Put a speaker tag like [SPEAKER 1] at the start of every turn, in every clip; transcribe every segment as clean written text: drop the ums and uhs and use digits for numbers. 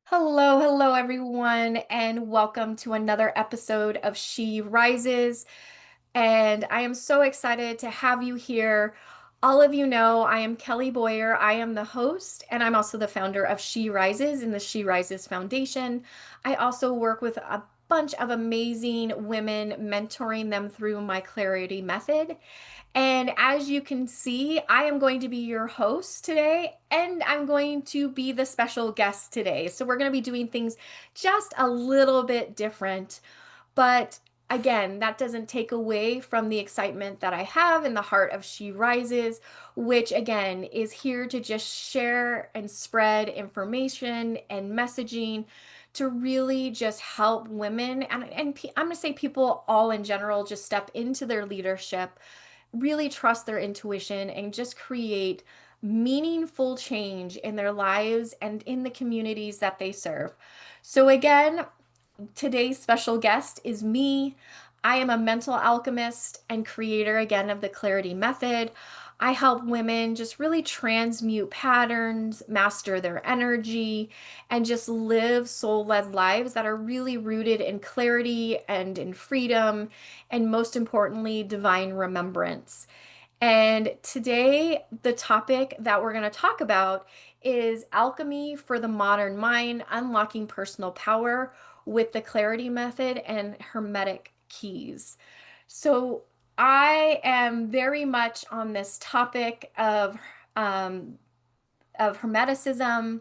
[SPEAKER 1] Hello, hello everyone, and welcome to another episode of She Rises. And I am so excited to have you here. All of you know I am Kelly Boyer. I am the host, and I'm also the founder of She Rises and the She Rises Foundation. I also work with a bunch of amazing women, mentoring them through my Clarity Method. And as you can see, I am going to be your host today, and I'm going to be the special guest today. So we're going to be doing things just a little bit different. But again, that doesn't take away from the excitement that I have in the heart of She Rises, which again is here to just share and spread information and messaging to really just help women and I'm going to say people all in general just step into their leadership, really trust their intuition, and just create meaningful change in their lives and in the communities that they serve. So, again, today's special guest is me. I am a mental alchemist and creator again of the Clarity Method. I help women just really transmute patterns, master their energy, and just live soul-led lives that are really rooted in clarity and in freedom, and most importantly, divine remembrance. And today, the topic that we're going to talk about is alchemy for the modern mind, unlocking personal power with the Clarity Method and Hermetic keys. So, I am very much on this topic um, of Hermeticism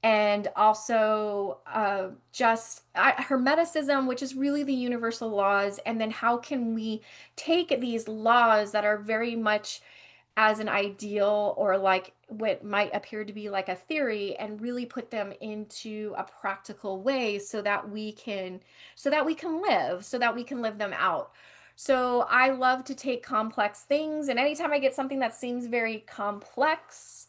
[SPEAKER 1] and also just Hermeticism, which is really the universal laws, and then how can we take these laws that are very much as an ideal or like what might appear to be like a theory and really put them into a practical way so that we can live them out. So I love to take complex things, and anytime I get something that seems very complex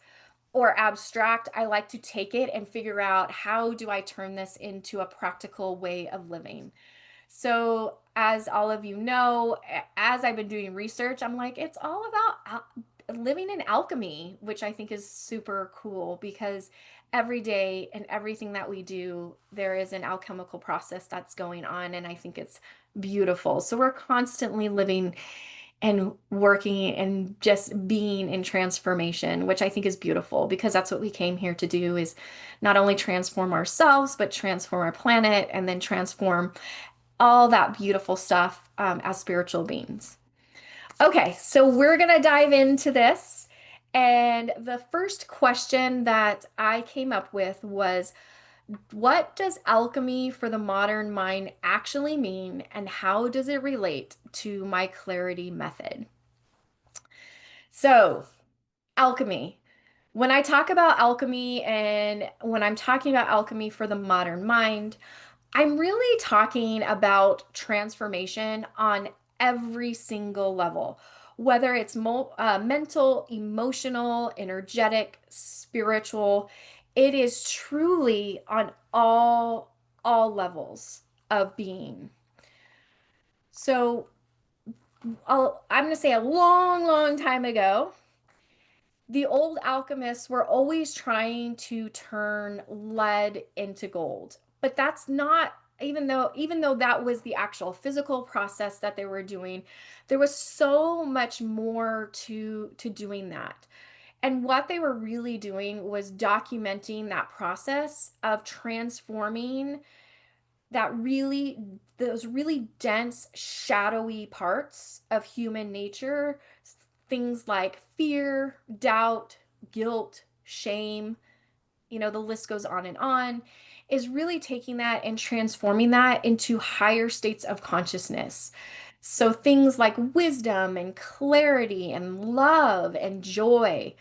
[SPEAKER 1] or abstract, I like to take it and figure out how do I turn this into a practical way of living. So, as all of you know, as I've been doing research, I'm like, it's all about living in alchemy, which I think is super cool because every day and everything that we do, there is an alchemical process that's going on. And I think it's beautiful. So, we're constantly living and working and just being in transformation, which I think is beautiful because that's what we came here to do is not only transform ourselves, but transform our planet and then transform all that beautiful stuff as spiritual beings. Okay, so we're going to dive into this. And the first question that I came up with was, what does alchemy for the modern mind actually mean, and how does it relate to my clarity method? So, alchemy. When I talk about alchemy and when I'm talking about alchemy for the modern mind, I'm really talking about transformation on every single level, whether it's mental, emotional, energetic, spiritual. It is truly on all levels of being. So I'm going to say a long, long time ago, the old alchemists were always trying to turn lead into gold. But that's not, even though that was the actual physical process that they were doing, there was so much more to doing that. And what they were really doing was documenting that process of transforming those really dense, shadowy parts of human nature, things like fear, doubt, guilt, shame, the list goes on, is really taking that and transforming that into higher states of consciousness. So things like wisdom and clarity and love and joy.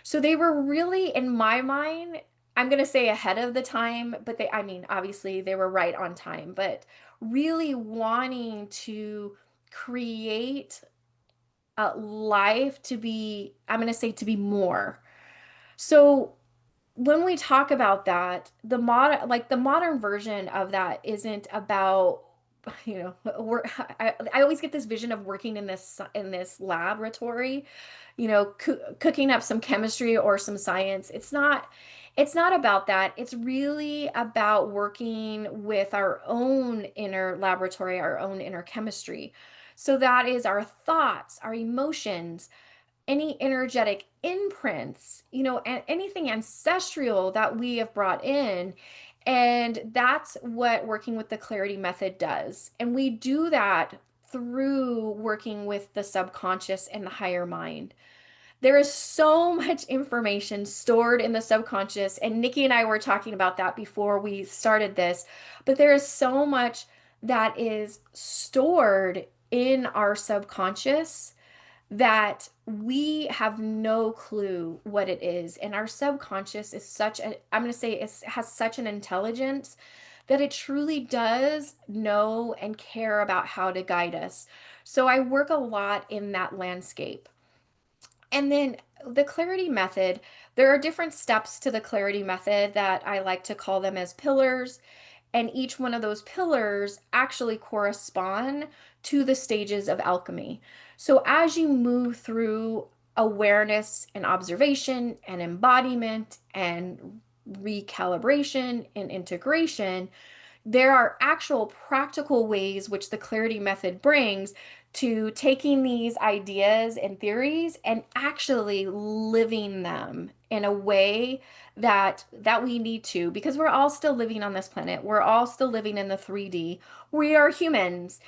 [SPEAKER 1] So they were really, in my mind, I'm going to say ahead of the time, but I mean, obviously they were right on time, but really wanting to create a life to be, I'm going to say to be more. So when we talk about that, the modern version of that isn't about I always get this vision of working in this laboratory, cooking up some chemistry or some science. It's not about that. It's really about working with our own inner laboratory, our own inner chemistry. So that is our thoughts, our emotions, any energetic imprints, and anything ancestral that we have brought in. And that's what working with the clarity method does. And we do that through working with the subconscious and the higher mind. There is so much information stored in the subconscious, and Nikki and I were talking about that before we started this, but there is so much that is stored in our subconscious that we have no clue what it is. And our subconscious is I'm going to say it has such an intelligence that it truly does know and care about how to guide us. So I work a lot in that landscape. And then the clarity method, there are different steps to the clarity method that I like to call them as pillars. And each one of those pillars actually correspond to the stages of alchemy. So as you move through awareness and observation and embodiment and recalibration and integration, there are actual practical ways which the clarity method brings to taking these ideas and theories and actually living them in a way that we need to, because we're all still living on this planet. We're all still living in the 3D. We are humans,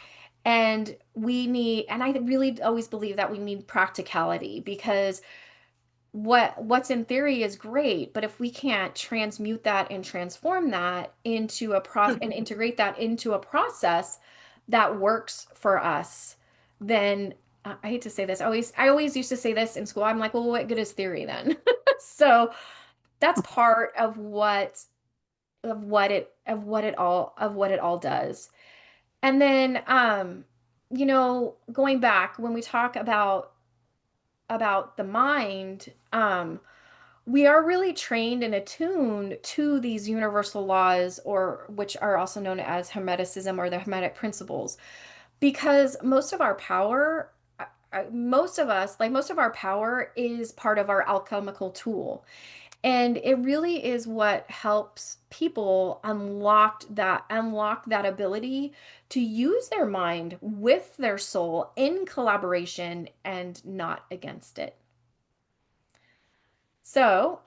[SPEAKER 1] and I really always believe that we need practicality, because what's in theory is great, but if we can't transmute that and transform that into a process and integrate that into a process that works for us, then I hate to say this. I always used to say this in school. I'm like, well, what good is theory then? So that's part of what it all does. And then going back when we talk about the mind, we are really trained and attuned to these universal laws, or which are also known as Hermeticism or the Hermetic Principles, because most of our power is part of our alchemical tool. And it really is what helps people unlock that ability to use their mind with their soul in collaboration and not against it. So,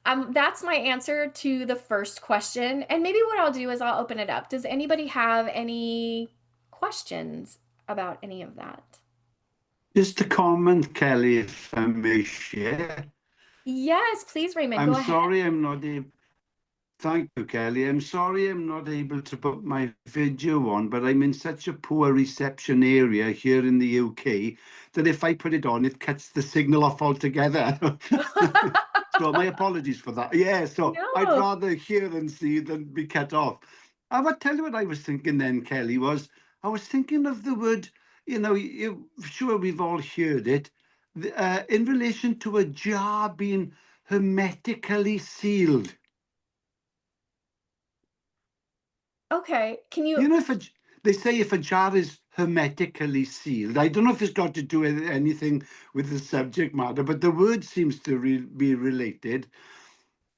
[SPEAKER 1] that's my answer to the first question. And maybe what I'll do is I'll open it up. Does anybody have any questions about any of that?
[SPEAKER 2] Just a comment, Kelly, if I may share.
[SPEAKER 1] Yes, please, Raymond,
[SPEAKER 2] I'm
[SPEAKER 1] go ahead.
[SPEAKER 2] sorry I'm not able. Thank you, Kelly. I'm sorry I'm not able to put my video on, but I'm in such a poor reception area here in the UK that if I put it on, it cuts the signal off altogether. So my apologies for that. Yeah, so I'd
[SPEAKER 1] No.
[SPEAKER 2] rather hear and see than be cut off. I would tell you what I was thinking then, Kelly, was I was thinking of the word, sure we've all heard it, in relation to a jar being hermetically sealed.
[SPEAKER 1] Okay. Can you?
[SPEAKER 2] You know, they say if a jar is hermetically sealed, I don't know if it's got to do with anything with the subject matter, but the word seems to be related.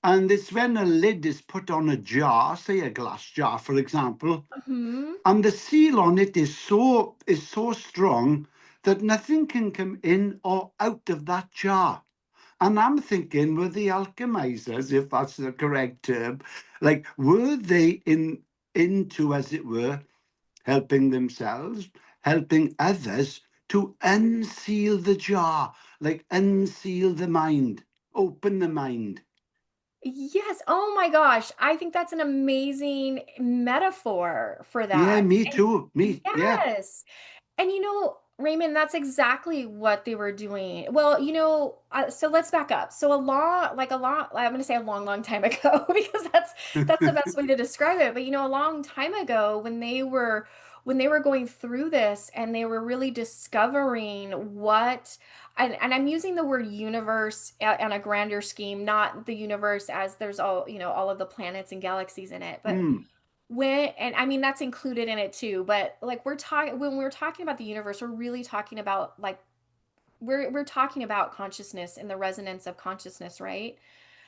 [SPEAKER 2] And it's when a lid is put on a jar, say a glass jar, for example,
[SPEAKER 1] Hmm.
[SPEAKER 2] and the seal on it is so strong that nothing can come in or out of that jar. And I'm thinking, were the alchemizers, if that's the correct term, like were they into, as it were, helping themselves, helping others to unseal the jar, like unseal the mind, open the mind.
[SPEAKER 1] Yes. Oh my gosh. I think that's an amazing metaphor for
[SPEAKER 2] Yeah,
[SPEAKER 1] that.
[SPEAKER 2] me
[SPEAKER 1] And
[SPEAKER 2] too. Yeah.
[SPEAKER 1] yes. And Raymond, that's exactly what they were doing. Well, so let's back up. So I'm going to say a long, long time ago, because that's the best way to describe it. But a long time ago, when they were going through this and they were really discovering and I'm using the word universe on a grander scheme, not the universe as there's all of the planets and galaxies in it, but
[SPEAKER 2] Mm.
[SPEAKER 1] and I mean that's included in it too, but like we're talking when we're talking about the universe, we're really talking about like we're talking about consciousness and the resonance of consciousness, right?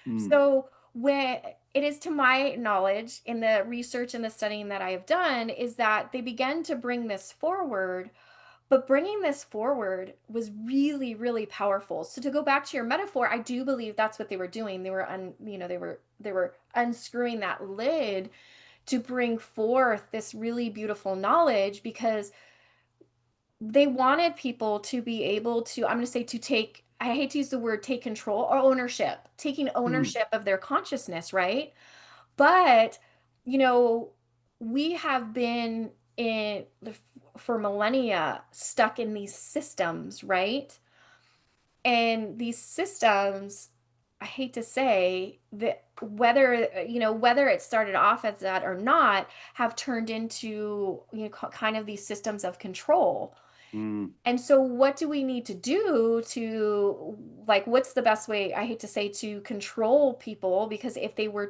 [SPEAKER 2] Mm,
[SPEAKER 1] So when it is to my knowledge in the research and the studying that I have done is that they began to bring this forward, but bringing this forward was really, really powerful. So to go back to your metaphor, I do believe that's what they were doing. They were unscrewing that lid to bring forth this really beautiful knowledge because they wanted people to be able to, I'm going to say to take, I hate to use the word take control or ownership, taking
[SPEAKER 2] mm,
[SPEAKER 1] ownership of their consciousness, right? But, you know, we have been for millennia stuck in these systems, right? And these systems, I hate to say that whether it started off as that or not, have turned into, kind of these systems of control.
[SPEAKER 2] mm,
[SPEAKER 1] And so, what do we need to do to, like, what's the best way, I hate to say, to control people? Because if they were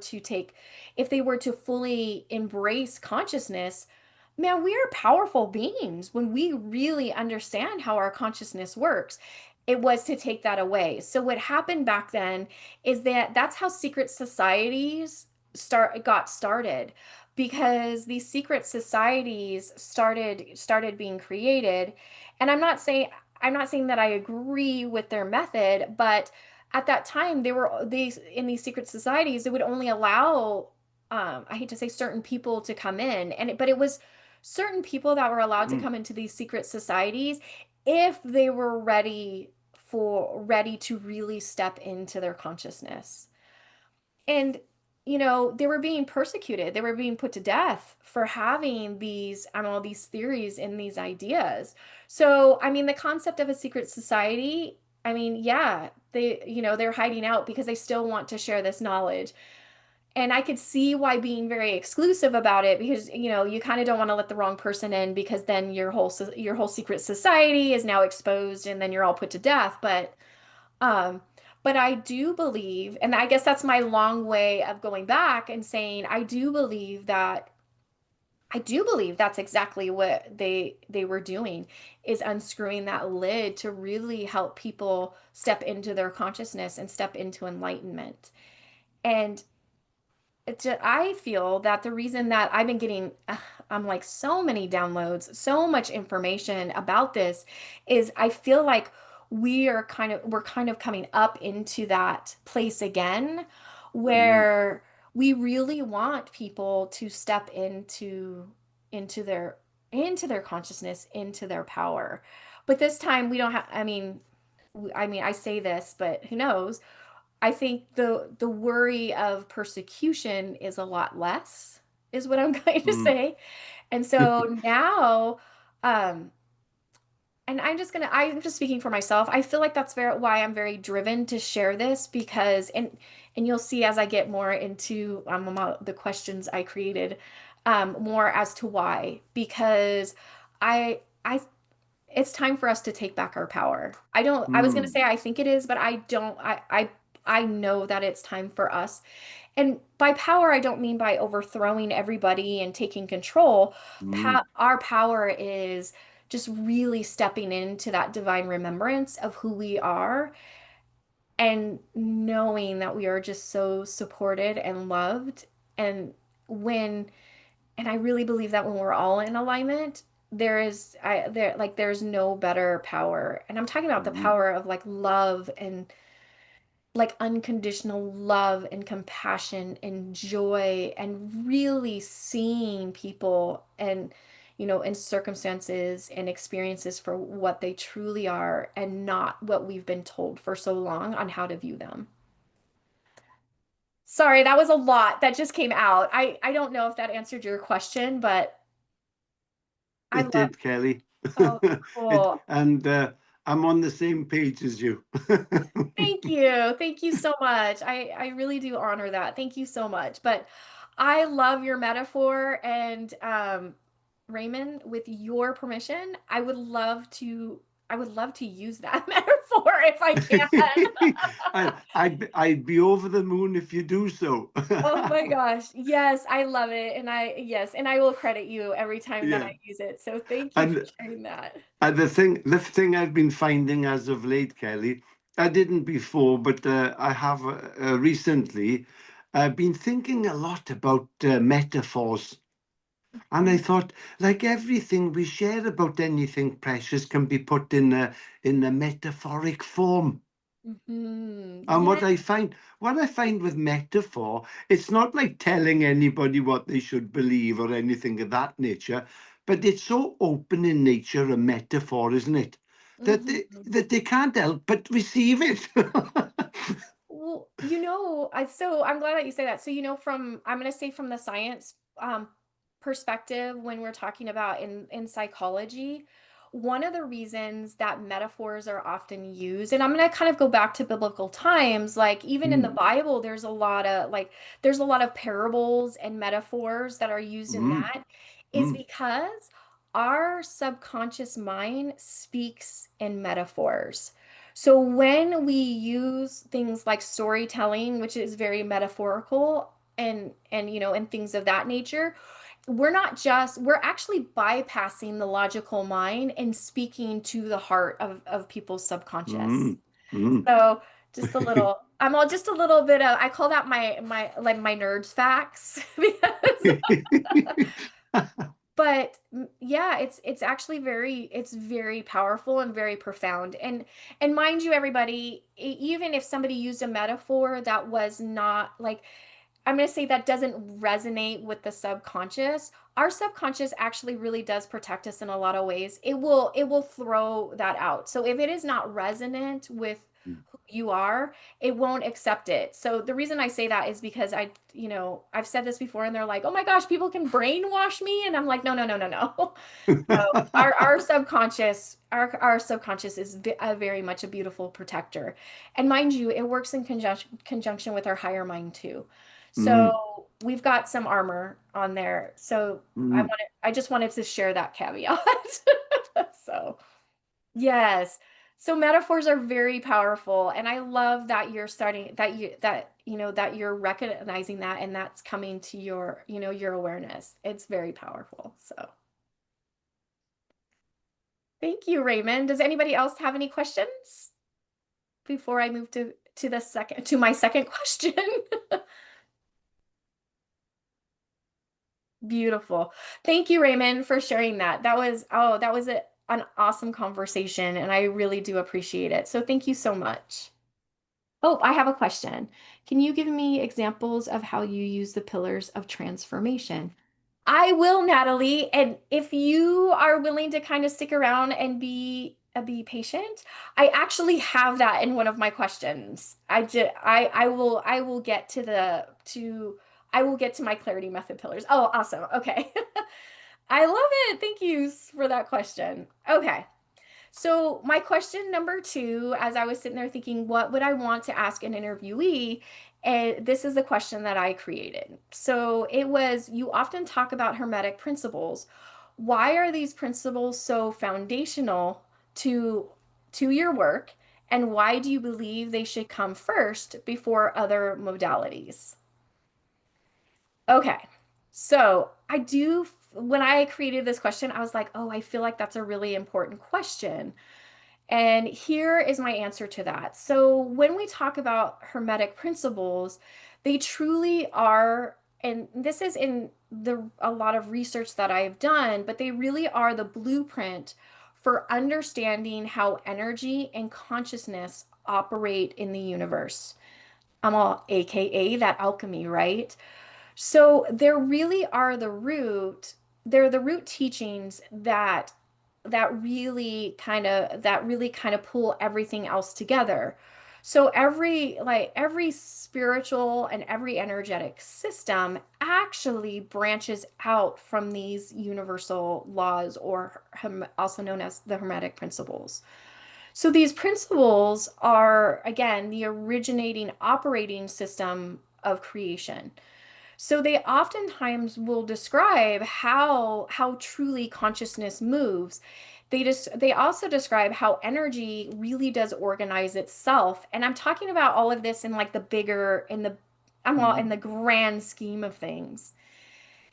[SPEAKER 1] to fully embrace consciousness, man, we are powerful beings when we really understand how our consciousness works. It was to take that away. So, what happened back then is that that's how secret societies got started because these secret societies started being created, and I'm not saying that I agree with their method, but at that time they were these in these secret societies, they would only allow I hate to say certain people to come in, but it was certain people that were allowed to
[SPEAKER 2] mm,
[SPEAKER 1] come into these secret societies if they were ready to really step into their consciousness. And, they were being persecuted. They were being put to death for having these, I don't know, these theories and these ideas. So, I mean, the concept of a secret society, I mean, yeah, they're hiding out because they still want to share this knowledge. And I could see why being very exclusive about it because, you kind of don't want to let the wrong person in because then your whole secret society is now exposed and then you're all put to death. Um, but I do believe, and I guess that's my long way of going back and saying I do believe that's exactly what they were doing is unscrewing that lid to really help people step into their consciousness and step into enlightenment. And I feel that the reason that I've been getting, I'm like so many downloads, so much information about this is I feel like we're kind of coming up into that place again
[SPEAKER 2] mm,
[SPEAKER 1] where we really want people to step into their into their consciousness, into their power. But this time we don't have, I mean, I say this, but who knows? I think the worry of persecution is a lot less, is what I'm going to
[SPEAKER 2] mm,
[SPEAKER 1] say. And so now, um, and I'm just speaking for myself. I feel like that's why I'm very driven to share this because, and you'll see as I get more into the questions I created, more as to why, because I it's time for us to take back our power. I was going to
[SPEAKER 2] mm,
[SPEAKER 1] say I think it is, but I don't I know that it's time for us. And by power, I don't mean by overthrowing everybody and taking control.
[SPEAKER 2] mm,
[SPEAKER 1] Our power is just really stepping into that divine remembrance of who we are and knowing that we are just so supported and loved. And when and I really believe that when we're all in alignment, there's no better power. And I'm talking about the
[SPEAKER 2] mm,
[SPEAKER 1] power of like love and like unconditional love and compassion and joy and really seeing people and in circumstances and experiences for what they truly are and not what we've been told for so long on how to view them. Sorry, that was a lot that just came out. I don't know if that answered your question, but I
[SPEAKER 2] it
[SPEAKER 1] love.
[SPEAKER 2] did, Kelly.
[SPEAKER 1] Oh,
[SPEAKER 2] It
[SPEAKER 1] cool.
[SPEAKER 2] and I'm on the same page as you.
[SPEAKER 1] Thank you. Thank you so much. I really do honor that. Thank you so much. But I love your metaphor and Raymond, with your permission, I would love to I would love to use that metaphor if I can.
[SPEAKER 2] I'd be over the moon if you do so.
[SPEAKER 1] Oh my gosh. Yes, I love it. Yes, and I will credit you every time that I
[SPEAKER 2] Yeah.
[SPEAKER 1] use it. So thank you for
[SPEAKER 2] And
[SPEAKER 1] sharing that.
[SPEAKER 2] the thing I've been finding as of late, Kelly, I didn't before, but I have recently. I've been thinking a lot about metaphors, and I
[SPEAKER 1] Mm,
[SPEAKER 2] thought, like everything we share about anything precious can be put in a metaphoric form. And
[SPEAKER 1] Yes.
[SPEAKER 2] what I find with metaphor, it's not like telling anybody what they should believe or anything of that nature, but it's so open in nature, a metaphor, isn't it? That they can't help but receive it.
[SPEAKER 1] Well, so I'm glad that you say that. So, I'm going to say from the science perspective, when we're talking about in psychology, one of the reasons that metaphors are often used, and I'm going to kind of go back to biblical times, like even in the
[SPEAKER 2] Mm,
[SPEAKER 1] Bible, there's a lot of parables and metaphors that are used in
[SPEAKER 2] mm,
[SPEAKER 1] that, is
[SPEAKER 2] mm,
[SPEAKER 1] because our subconscious mind speaks in metaphors. So when we use things like storytelling, which is very metaphorical and things of that nature, we're actually bypassing the logical mind and speaking to the heart of people's subconscious.
[SPEAKER 2] mm, mm.
[SPEAKER 1] So I'm all just a little bit of, I call that my nerds facts because but yeah, it's actually it's very powerful and very profound. And mind you, everybody, even if somebody used a metaphor that was not like, I'm going to say that doesn't resonate with the subconscious, our subconscious actually really does protect us in a lot of ways. It will throw that out. So if it is not resonant with who you are, it won't accept it. So the reason I say that is because I've said this before and they're like, "Oh my gosh, people can brainwash me." And I'm like, "No, no, no, no, no." No, our subconscious is very much a beautiful protector. And mind you, it works in conjunction with our higher mind too.
[SPEAKER 2] Mm,
[SPEAKER 1] So we've got some armor on there. So
[SPEAKER 2] mm.
[SPEAKER 1] I just wanted to share that caveat. So yes. So metaphors are very powerful, and I love that you're starting that you're recognizing that and that's coming to your awareness. It's very powerful. So thank you, Raymond. Does anybody else have any questions before I move to my second question? Beautiful. Thank you, Raymond, for sharing that. An awesome conversation, and I really do appreciate it. So thank you so much. Oh, I have a question. Can you give me examples of how you use the pillars of transformation? I will, Natalie. And if you are willing to kind of stick around and be patient, I actually have that in one of my questions. I will get to my clarity method pillars. Oh, awesome. Okay. I love it. Thank you for that question. Okay. So, my question number two, as I was sitting there thinking, what would I want to ask an interviewee? And this is the question that I created. So, it was you often talk about Hermetic principles. Why are these principles so foundational to your work? And why do you believe they should come first before other modalities? Okay. So, when I created this question, I was like, oh, I feel like that's a really important question. And here is my answer to that. So, when we talk about Hermetic principles, they truly are, and this is in a lot of research that I've done, but they really are the blueprint for understanding how energy and consciousness operate in the universe. I'm all AKA that alchemy, right? So they're the root teachings that really kind of pull everything else together. So every spiritual and every energetic system actually branches out from these universal laws or also known as the Hermetic principles. So these principles are again the originating operating system of creation. So they oftentimes will describe how truly consciousness moves. They also describe how energy really does organize itself. And I'm talking about all of this in like the bigger in the I'm all in the
[SPEAKER 2] Mhm.
[SPEAKER 1] grand scheme of things.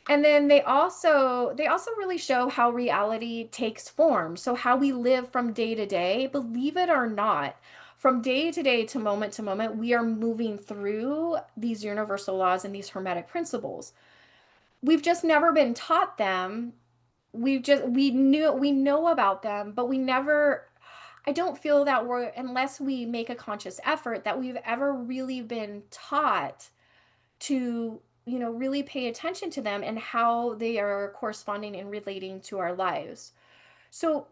[SPEAKER 1] And then they also really show how reality takes form. So how we live from day to day, believe it or not, from day to day to moment, we are moving through these universal laws and these hermetic principles. We've just never been taught them. We know about them, but we never I don't feel that we're unless we make a conscious effort that we've ever really been taught to really pay attention to them and how they are corresponding and relating to our lives. So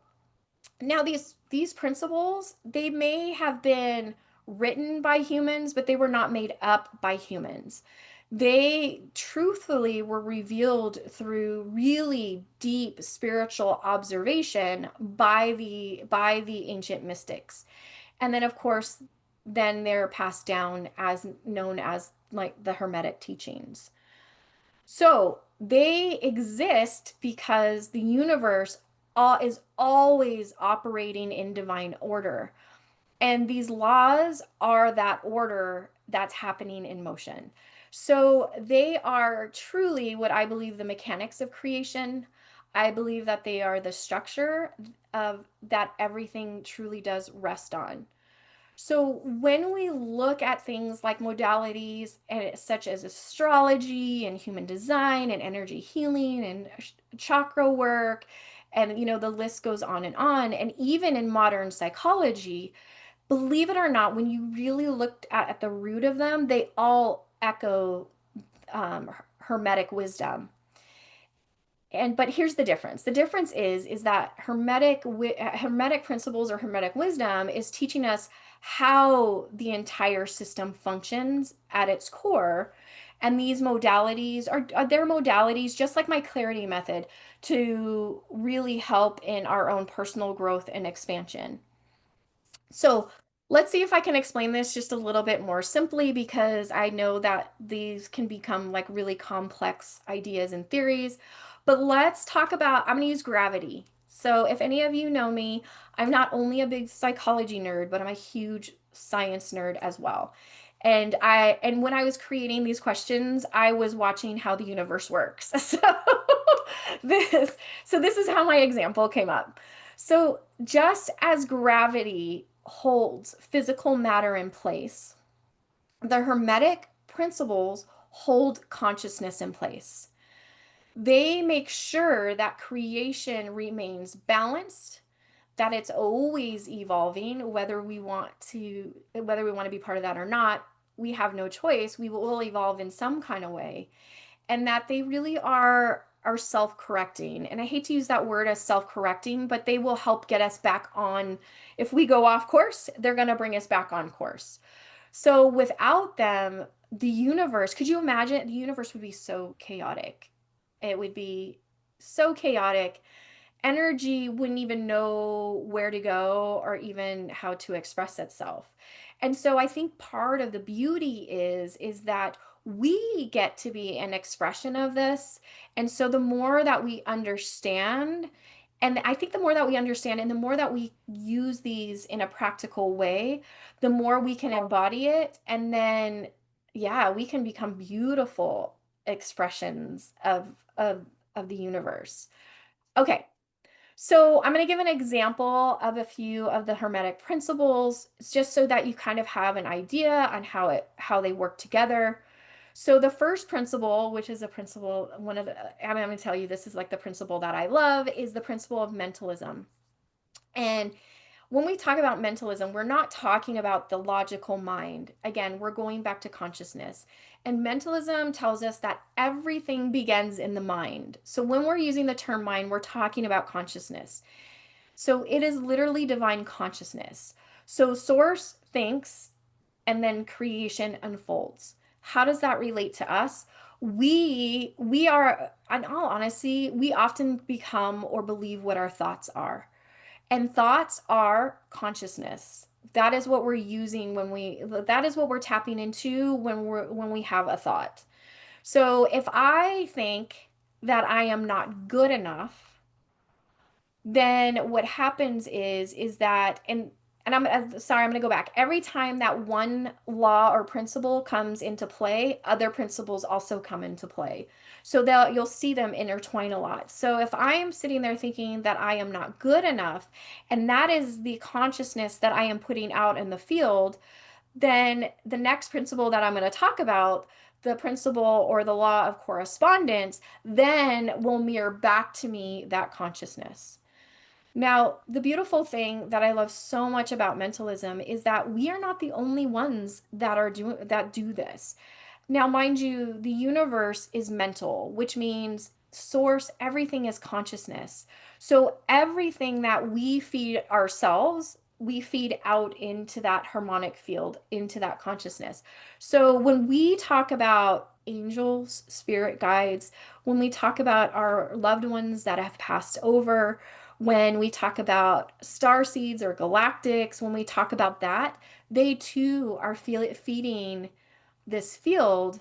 [SPEAKER 1] now these principles, they may have been written by humans, but they were not made up by humans. They truthfully were revealed through really deep spiritual observation by the ancient mystics. And then of course, then they're passed down as known as like the Hermetic teachings. So they exist because the universe is always operating in divine order. And these laws are that order that's happening in motion. So they are truly what I believe the mechanics of creation. I believe that they are the structure of that everything truly does rest on. So when we look at things like modalities and such as astrology and human design and energy healing and chakra work, and the list goes on, and even in modern psychology, believe it or not, when you really looked at the root of them, they all echo hermetic wisdom. And but here's the difference. The difference is that hermetic principles or hermetic wisdom is teaching us how the entire system functions at its core. And these modalities are their modalities, just like my clarity method, to really help in our own personal growth and expansion. So let's see if I can explain this just a little bit more simply because I know that these can become like really complex ideas and theories. But let's talk about, I'm going to use gravity. So if any of you know me, I'm not only a big psychology nerd, but I'm a huge science nerd as well. And when I was creating these questions, I was watching how the universe works. This this is how my example came up. So just as gravity holds physical matter in place, the Hermetic principles hold consciousness in place. They make sure that creation remains balanced, that it's always evolving, whether we want to be part of that or not. We have no choice. We will evolve in some kind of way, and that they really are self-correcting. And I hate to use that word as self-correcting, but they will help get us back on. If we go off course, they're going to bring us back on course. So without them, the universe, could you imagine? The universe would be so chaotic. It would be so chaotic. Energy wouldn't even know where to go or even how to express itself. And so I think part of the beauty is that we get to be an expression of this. And so the more that we understand, and I think the more that we understand and the more that we use these in a practical way, the more we can embody it. And then, yeah, we can become beautiful expressions of the universe. Okay, so I'm going to give an example of a few of the Hermetic principles, just so that you kind of have an idea on how they work together. So the first principle, which is a principle, I'm going to tell you this is like the principle that I love, is the principle of mentalism. And when we talk about mentalism, we're not talking about the logical mind. Again, we're going back to consciousness. And mentalism tells us that everything begins in the mind. So when we're using the term mind, we're talking about consciousness. So it is literally divine consciousness. So source thinks and then creation unfolds. How does that relate to us? We are, in all honesty, we often become or believe what our thoughts are. And thoughts are consciousness. That is what we're using that is what we're tapping into when we have a thought. So if I think that I am not good enough, then what happens is that and I'm sorry, I'm going to go back. Every time that one law or principle comes into play, other principles also come into play. So you'll see them intertwine a lot. So if I am sitting there thinking that I am not good enough, and that is the consciousness that I am putting out in the field, then the next principle that I'm going to talk about, the principle or the law of correspondence, then will mirror back to me that consciousness. Now, the beautiful thing that I love so much about mentalism is that we are not the only ones that do this. Now, mind you, the universe is mental, which means source, everything is consciousness. So everything that we feed ourselves, we feed out into that harmonic field, into that consciousness. So when we talk about angels, spirit guides, when we talk about our loved ones that have passed over, when we talk about star seeds or galactics, when we talk about that, they too are feeding this field,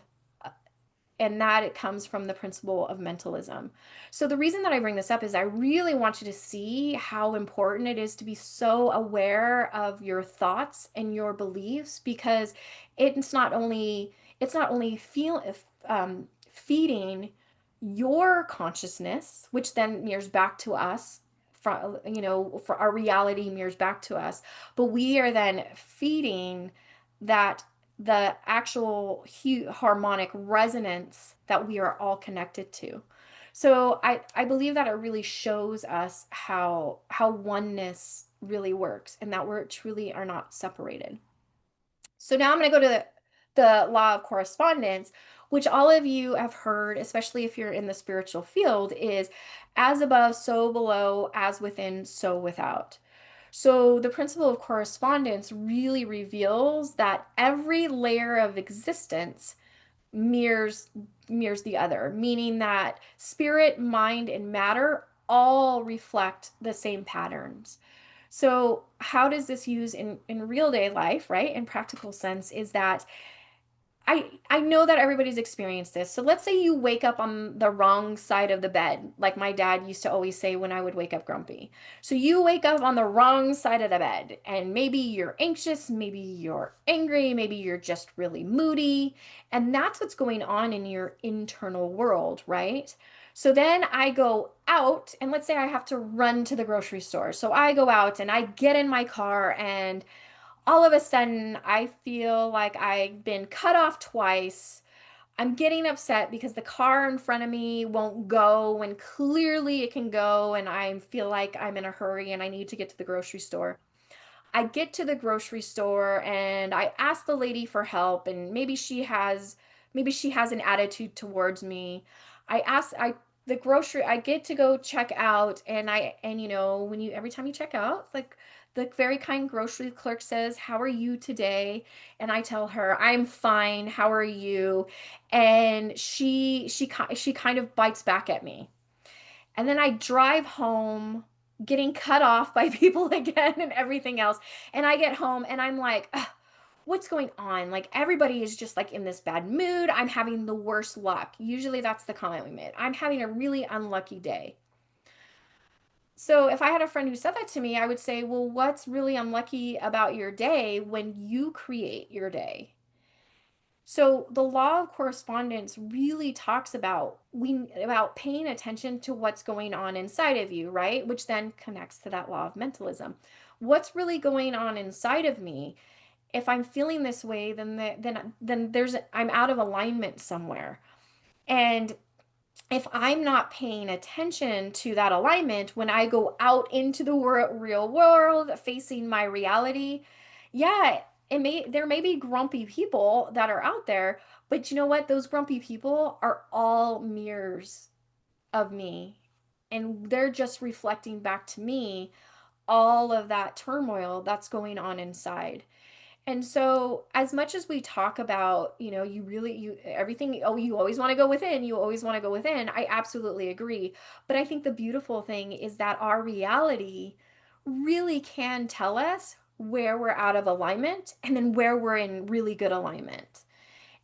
[SPEAKER 1] and that it comes from the principle of mentalism. So the reason that I bring this up is I really want you to see how important it is to be so aware of your thoughts and your beliefs, because it's not only feeding your consciousness, which then mirrors back to us, from for our reality mirrors back to us, but we are then feeding that, the actual harmonic resonance that we are all connected to. So I believe that it really shows us how oneness really works, and that we're truly are not separated. So now I'm going to go to the law of correspondence, which all of you have heard, especially if you're in the spiritual field, is as above, so below, as within, so without. So the principle of correspondence really reveals that every layer of existence mirrors mirrors the other, meaning that spirit, mind, and matter all reflect the same patterns. So how does this use in real day life, right? In practical sense, is that I know that everybody's experienced this. So let's say you wake up on the wrong side of the bed, like my dad used to always say when I would wake up grumpy. So you wake up on the wrong side of the bed, and maybe you're anxious, maybe you're angry, maybe you're just really moody, and that's what's going on in your internal world, right? So then I go out, and let's say I have to run to the grocery store. So I go out and I get in my car, and all of a sudden I feel like I've been cut off twice. I'm getting upset because the car in front of me won't go when clearly it can go, and I feel like I'm in a hurry and I need to get to the grocery store. I get to the grocery store and I ask the lady for help, and maybe she has an attitude towards me. I ask I the grocery I get to go check out, and when you every time you check out, like, the very kind grocery clerk says, "How are you today?" And I tell her, "I'm fine. How are you?" And she kind of bites back at me. And then I drive home getting cut off by people again and everything else. And I get home and I'm like, "Ugh, what's going on? Like, everybody is just like in this bad mood. I'm having the worst luck." Usually that's the comment we made. "I'm having a really unlucky day." So if I had a friend who said that to me, I would say, "Well, what's really unlucky about your day when you create your day?" So the law of correspondence really talks about paying attention to what's going on inside of you, right? Which then connects to that law of mentalism. What's really going on inside of me? If I'm feeling this way, then I'm out of alignment somewhere. And if I'm not paying attention to that alignment when I go out into the real world facing my reality, yeah, there may be grumpy people that are out there, but you know what? Those grumpy people are all mirrors of me, and they're just reflecting back to me all of that turmoil that's going on inside. And so, as much as we talk about, everything, oh, you always want to go within, you always want to go within, I absolutely agree. But I think the beautiful thing is that our reality really can tell us where we're out of alignment and then where we're in really good alignment.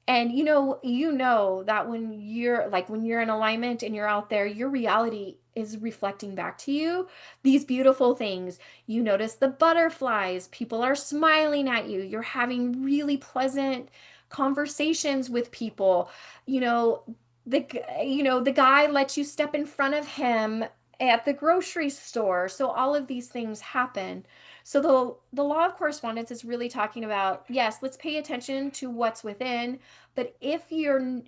[SPEAKER 1] And you know that when you're in alignment and you're out there, your reality is reflecting back to you these beautiful things. You notice the butterflies, people are smiling at you, you're having really pleasant conversations with people. You know, the guy lets you step in front of him at the grocery store. So all of these things happen. So the law of correspondence is really talking about, yes, let's pay attention to what's within, but if you're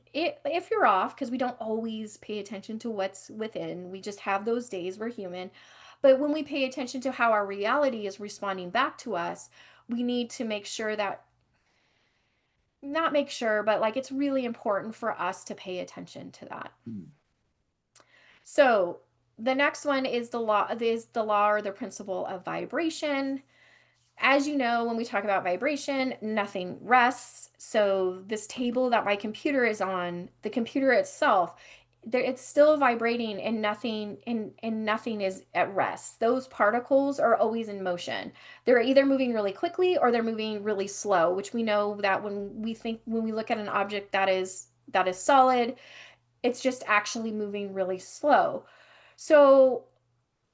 [SPEAKER 1] off, because we don't always pay attention to what's within, we just have those days, we're human. But when we pay attention to how our reality is responding back to us, we need to make sure that, not make sure, but like it's really important for us to pay attention to that.
[SPEAKER 2] Mm.
[SPEAKER 1] So the next one is the law or the principle of vibration. As you know, when we talk about vibration, nothing rests. So this table that my computer is on, the computer itself, it's still vibrating, and nothing is at rest. Those particles are always in motion. They're either moving really quickly or they're moving really slow, which we know that when we look at an object that is solid, it's just actually moving really slow. So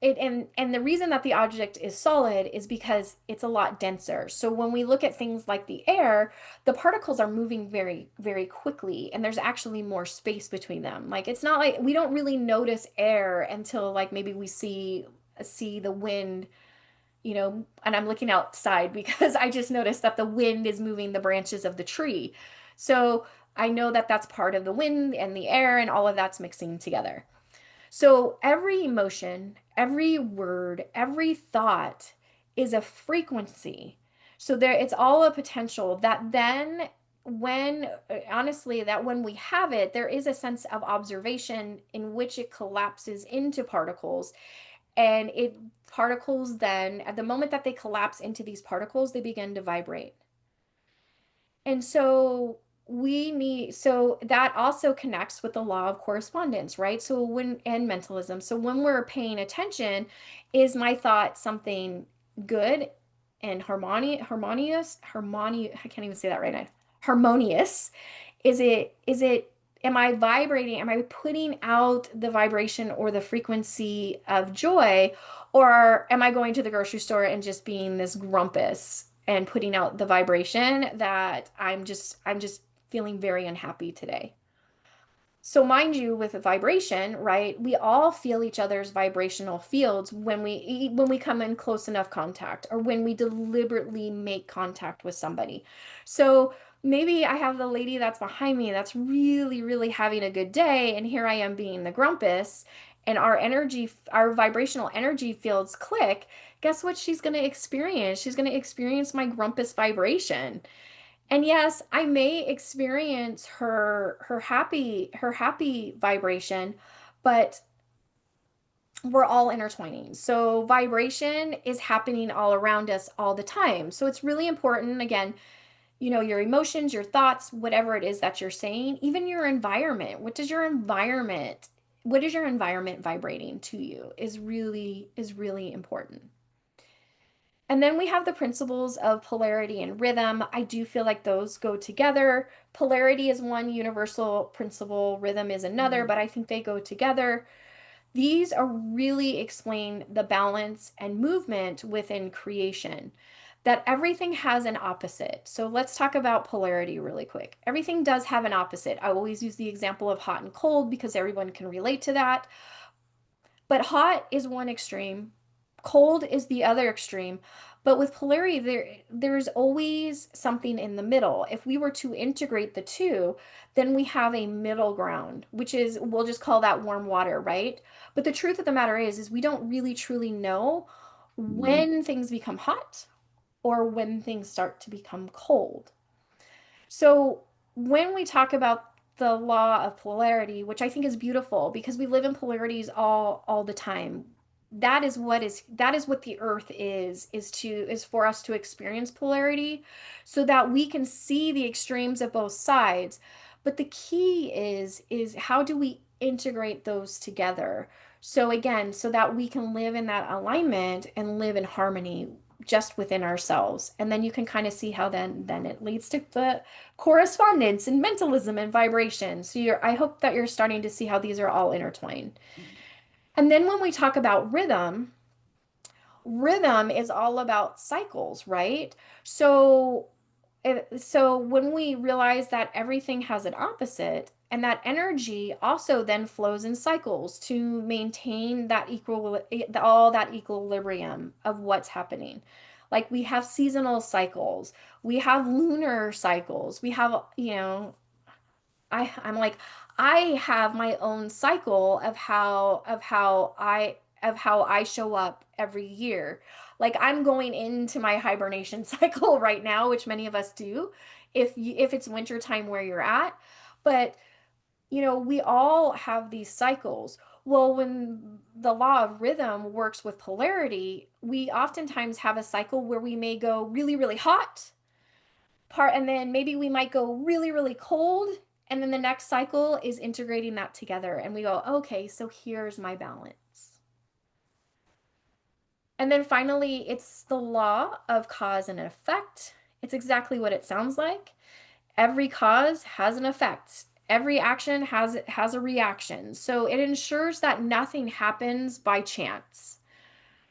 [SPEAKER 1] and the reason that the object is solid is because it's a lot denser. So when we look at things like the air, the particles are moving very, very quickly, and there's actually more space between them. Like it's not like we don't really notice air until like maybe we see the wind, and I'm looking outside because I just noticed that the wind is moving the branches of the tree. So I know that that's part of the wind and the air, and all of that's mixing together. So every emotion, every word, every thought is a frequency. So it's all a potential that then when honestly that when we have it, there is a sense of observation in which it collapses into particles, and it particles then at the moment that they collapse into these particles, they begin to vibrate. And so that also connects with the law of correspondence, right? And mentalism. So when we're paying attention, is my thought something good and I can't even say that right now. Harmonious. Am I vibrating? Am I putting out the vibration or the frequency of joy? Or am I going to the grocery store and just being this grumpus and putting out the vibration that I'm just feeling very unhappy today? So mind you, with a vibration, right, we all feel each other's vibrational fields when we come in close enough contact or when we deliberately make contact with somebody. So maybe I have the lady that's behind me that's really, really having a good day, and here I am being the grumpus, and our vibrational energy fields click. Guess what she's going to experience? She's going to experience my grumpus vibration. And yes, I may experience her happy vibration, but we're all intertwining. So vibration is happening all around us all the time. So it's really important, again, your emotions, your thoughts, whatever it is that you're saying, even your environment. What is your environment vibrating to you is really important. And then we have the principles of polarity and rhythm. I do feel like those go together. Polarity is one universal principle, rhythm is another,
[SPEAKER 2] Mm.
[SPEAKER 1] but I think they go together. These are really explain the balance and movement within creation, that everything has an opposite. So let's talk about polarity really quick. Everything does have an opposite. I always use the example of hot and cold because everyone can relate to that. But hot is one extreme, cold is the other extreme. But with polarity, there's always something in the middle. If we were to integrate the two, then we have a middle ground, which is, we'll just call that warm water, right? But the truth of the matter is we don't really truly know
[SPEAKER 2] Mm.
[SPEAKER 1] when things become hot or when things start to become cold. So when we talk about the law of polarity, which I think is beautiful because we live in polarities all the time. That is what the earth is for us to experience polarity so that we can see the extremes of both sides. But the key is how do we integrate those together? So again, so that we can live in that alignment and live in harmony just within ourselves. And then you can kind of see how then it leads to the correspondence and mentalism and vibration. So I hope that you're starting to see how these are all intertwined. And then when we talk about rhythm is all about cycles, right? So so when we realize that everything has an opposite and that energy also then flows in cycles to maintain that all that equilibrium of what's happening. Like we have seasonal cycles, we have lunar cycles, we have, I'm like, I have my own cycle of how I show up every year. Like I'm going into my hibernation cycle right now, which many of us do, if it's winter time where you're at. But we all have these cycles. Well, when the law of rhythm works with polarity, we oftentimes have a cycle where we may go really, really hot and then maybe we might go really, really cold. And then the next cycle is integrating that together. And we go, okay, so here's my balance. And then finally, it's the law of cause and effect. It's exactly what it sounds like. Every cause has an effect. Every action has a reaction. So it ensures that nothing happens by chance.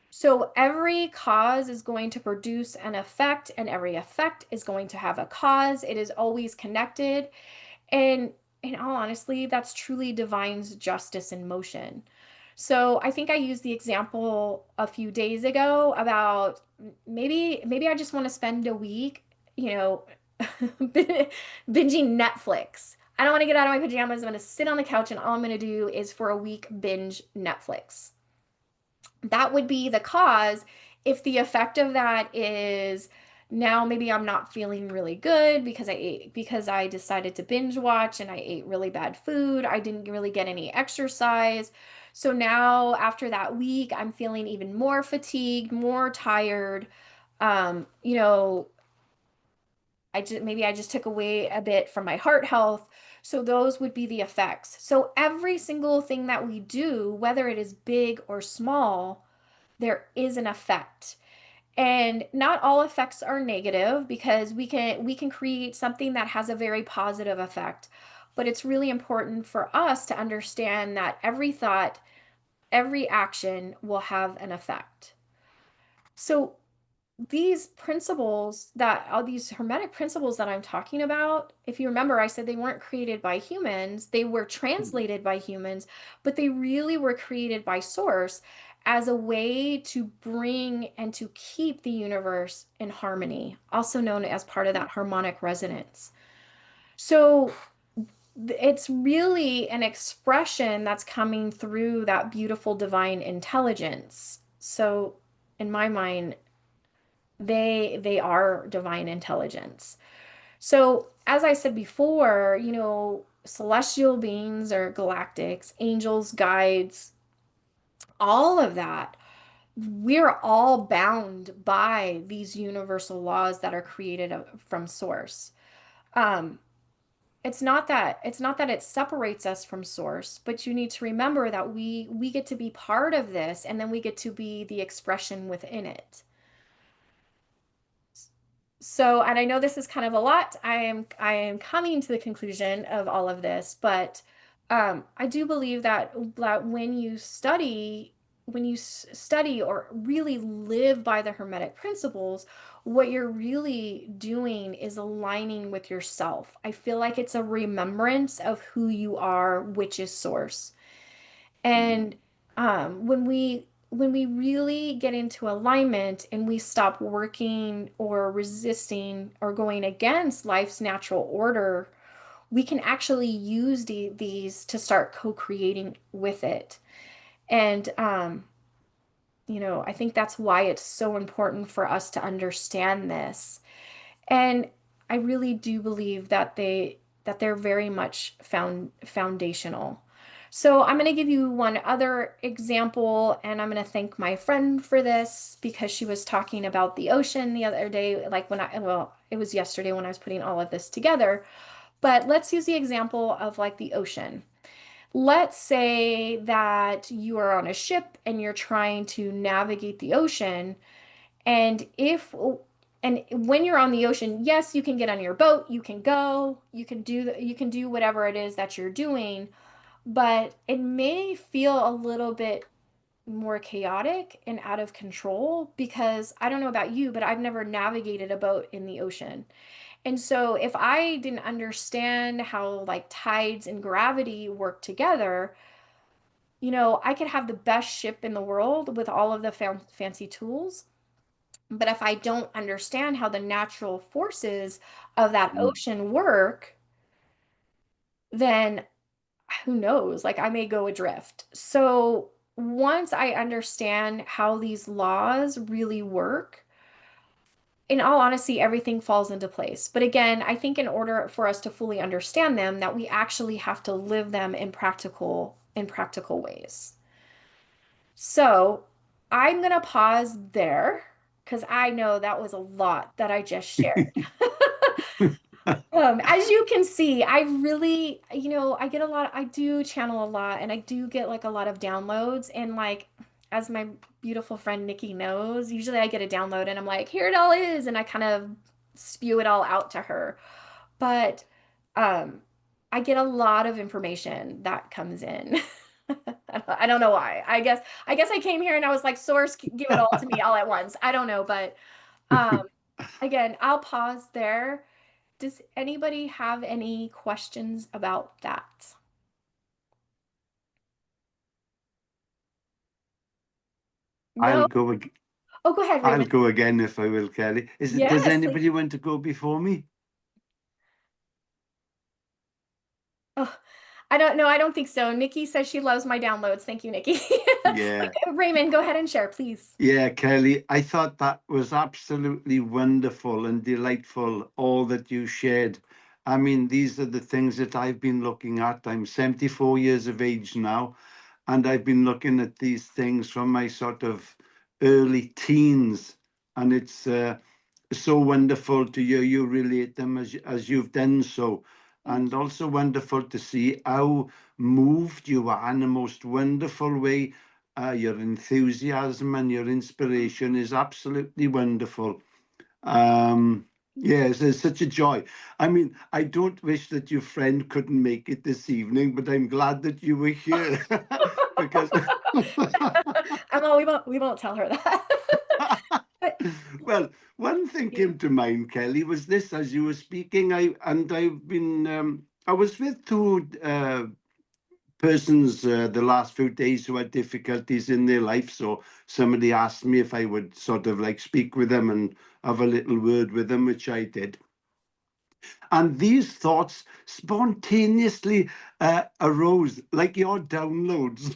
[SPEAKER 1] So every cause is going to produce an effect, and every effect is going to have a cause. It is always connected. And in all honesty, that's truly divine's justice in motion. So I think I used the example a few days ago about maybe I just want to spend a week, you know, binging Netflix. I don't want to get out of my pajamas. I'm going to sit on the couch and all I'm going to do is for a week binge Netflix. That would be the cause. If the effect of that is now maybe I'm not feeling really good because I decided to binge watch and I ate really bad food. I didn't really get any exercise. So now after that week, I'm feeling even more fatigued, more tired. Um, you know, maybe I just took away a bit from my heart health. So those would be the effects. So every single thing that we do, whether it is big or small, there is an effect. And not all effects are negative because we can create something that has a very positive effect. But it's really important for us to understand that every thought, every action will have an effect. So these principles that all these hermetic principles that I'm talking about, if you remember, I said they weren't created by humans, they were translated by humans, but they really were created by source as a way to bring and to keep the universe in harmony, also known as part of that harmonic resonance. So it's really an expression that's coming through that beautiful divine intelligence. So in my mind, they are divine intelligence. So, as I said before, celestial beings or galactics, angels, guides, all of that, we're all bound by these universal laws that are created from source. Um, it's not that it separates us from source, but you need to remember that we get to be part of this, and then we get to be the expression within it. So, and I know this is kind of a lot. I am coming to the conclusion of all of this, but I do believe that when you study or really live by the Hermetic principles, what you're really doing is aligning with yourself. I feel like it's a remembrance of who you are, which is source. And when we really get into alignment and we stop working or resisting or going against life's natural order, we can actually use these to start co-creating with it. And I think that's why it's so important for us to understand this. And I really do believe that they're very much foundational. So I'm going to give you one other example, and I'm going to thank my friend for this because she was talking about the ocean the other day, like it was yesterday when I was putting all of this together. But let's use the example of like the ocean. Let's say that you are on a ship and you're trying to navigate the ocean And when you're on the ocean, yes, you can get on your boat, you can go, you can do whatever it is that you're doing, but it may feel a little bit more chaotic and out of control because I don't know about you, but I've never navigated a boat in the ocean. And so if I didn't understand how like tides and gravity work together, I could have the best ship in the world with all of the fancy tools. But if I don't understand how the natural forces of that
[SPEAKER 2] Mm.
[SPEAKER 1] ocean work, then who knows? Like I may go adrift. So once I understand how these laws really work, in all honesty, everything falls into place. But again, I think in order for us to fully understand them, that we actually have to live them in practical ways. So I'm gonna pause there because I know that was a lot that I just shared. As you can see, I really, I get a lot, I do channel a lot and I do get like a lot of downloads. And like, as my beautiful friend Nikki knows, usually I get a download and I'm like, here it all is. And I kind of spew it all out to her. But um, I get a lot of information that comes in. I don't know why. I guess I came here and I was like, source, give it all to me all at once. I don't know, but um, again, I'll pause there. Does anybody have any questions about that?
[SPEAKER 2] I'll
[SPEAKER 1] No?
[SPEAKER 2] go.
[SPEAKER 1] Oh, go ahead,
[SPEAKER 2] I'll
[SPEAKER 1] Raymond.
[SPEAKER 2] go again if I will, Kelly. Does
[SPEAKER 1] Yes, please.
[SPEAKER 2] anybody want to go before me?
[SPEAKER 1] Oh, I don't know. I don't think so. Nikki says she loves my downloads. Thank you, Nikki.
[SPEAKER 2] Yeah.
[SPEAKER 1] Raymond, go ahead and share, please.
[SPEAKER 2] Yeah, Kelly, I thought that was absolutely wonderful and delightful, all that you shared. I mean, these are the things that I've been looking at. I'm 74 years of age now, and I've been looking at these things from my sort of early teens. And it's so wonderful to hear you relate them as you've done so.
[SPEAKER 1] Thank
[SPEAKER 2] And also wonderful to see how moved you are in the most wonderful way. Your enthusiasm and your inspiration is absolutely wonderful. Yes, it's such a joy. I mean, I don't wish that your friend couldn't make it this evening, but I'm glad that you were here because
[SPEAKER 1] Emma, we won't tell her that. But
[SPEAKER 2] well, one thing
[SPEAKER 1] yeah.
[SPEAKER 2] came to mind, Kelly, was this as you were speaking. I was with two persons the last few days who had difficulties in their life. So somebody asked me if I would sort of like speak with them and have a little word with them, which I did. And these thoughts spontaneously arose like your downloads.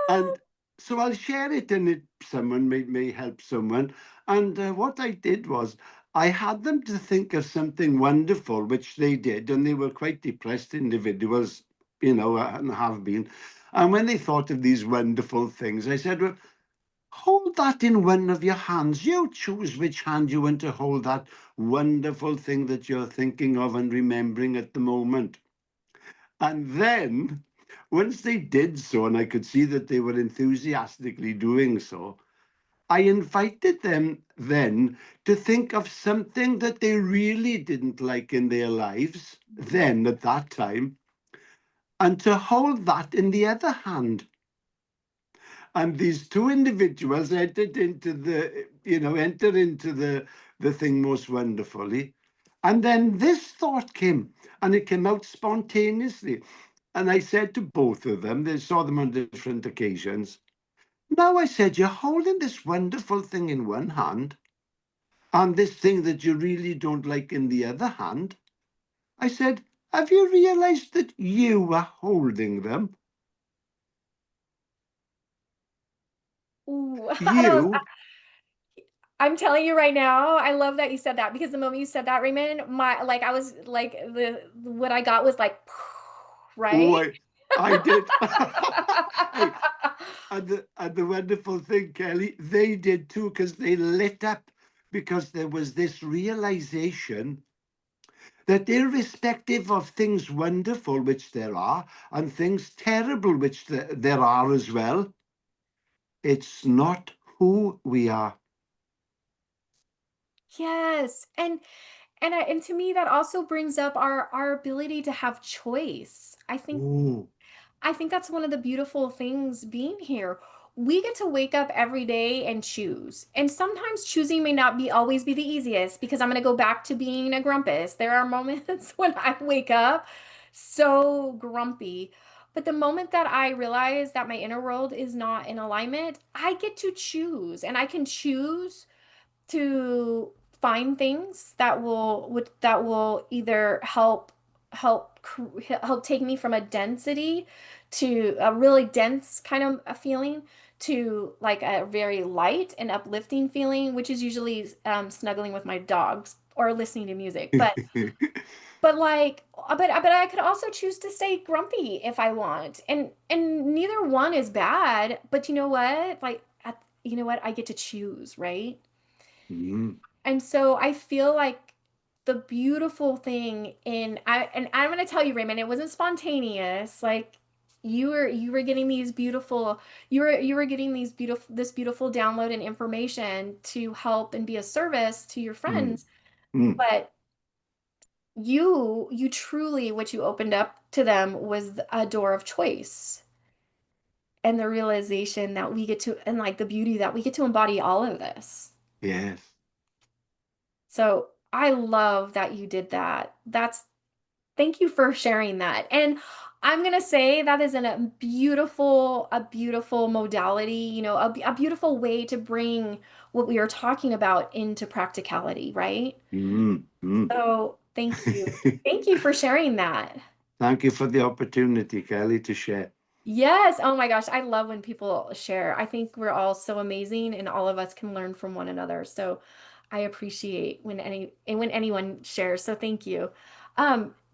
[SPEAKER 2] And so I'll share it, and someone may help someone. And what I did was I had them to think of something wonderful, which they did, and they were quite depressed individuals, and have been. And when they thought of these wonderful things, I said, well, hold that in one of your hands. You choose which hand you want to hold that wonderful thing that you're thinking of and remembering at the moment. And then, once they did so, and I could see that they were enthusiastically doing so, I invited them then to think of something that they really didn't like in their lives, then at that time, and to hold that in the other hand. And these two individuals enter into the thing most wonderfully. And then this thought came, and it came out spontaneously. And I said to both of them, they saw them on different occasions. Now I said, you're holding this wonderful thing in one hand and this thing that you really don't like in the other hand. I said, have you realized that you are holding them?
[SPEAKER 1] Ooh,
[SPEAKER 2] You,
[SPEAKER 1] I'm telling you right now, I love that you said that because the moment you said that, Raymond, my like I was like the what I got was like
[SPEAKER 2] oh,
[SPEAKER 1] right?
[SPEAKER 2] I did. Hey, and the wonderful thing, Kelly, they did too, because they lit up because there was this realization that irrespective of things wonderful, which there are, and things terrible, which there are as well, it's not who we are.
[SPEAKER 1] Yes. And to me that also brings up our ability to have choice.
[SPEAKER 2] Oh,
[SPEAKER 1] I think that's one of the beautiful things being here. We get to wake up every day and choose. And sometimes choosing may not be always be the easiest because I'm going to go back to being a grumpus. There are moments when I wake up so grumpy. But the moment that I realize that my inner world is not in alignment, I get to choose and I can choose to find things that will either help take me from a density to a really dense kind of a feeling to like a very light and uplifting feeling, which is usually snuggling with my dogs or listening to music. But I could also choose to stay grumpy if I want. And neither one is bad, but you know what? You know what? I get to choose, right?
[SPEAKER 2] mm,
[SPEAKER 1] And so I feel like the beautiful thing and I'm going to tell you, Raymond, it wasn't spontaneous. Like you were getting these beautiful you were getting this beautiful download and information to help and be a service to your
[SPEAKER 2] mm,
[SPEAKER 1] friends.
[SPEAKER 2] mm.
[SPEAKER 1] But you truly what you opened up to them was a door of choice and the realization that we get to and like the beauty that we get to embody all of this.
[SPEAKER 2] Yes.
[SPEAKER 1] So I love that you did that. Thank you for sharing that. And I'm gonna say that is a beautiful modality, a beautiful way to bring what we are talking about into practicality, right?
[SPEAKER 2] Mm, mm.
[SPEAKER 1] So thank you. Thank you for sharing that.
[SPEAKER 2] Thank you for the opportunity, Kelly, to share.
[SPEAKER 1] Yes. Oh my gosh. I love when people share. I think we're all so amazing and all of us can learn from one another. So I appreciate when anyone shares. So thank you.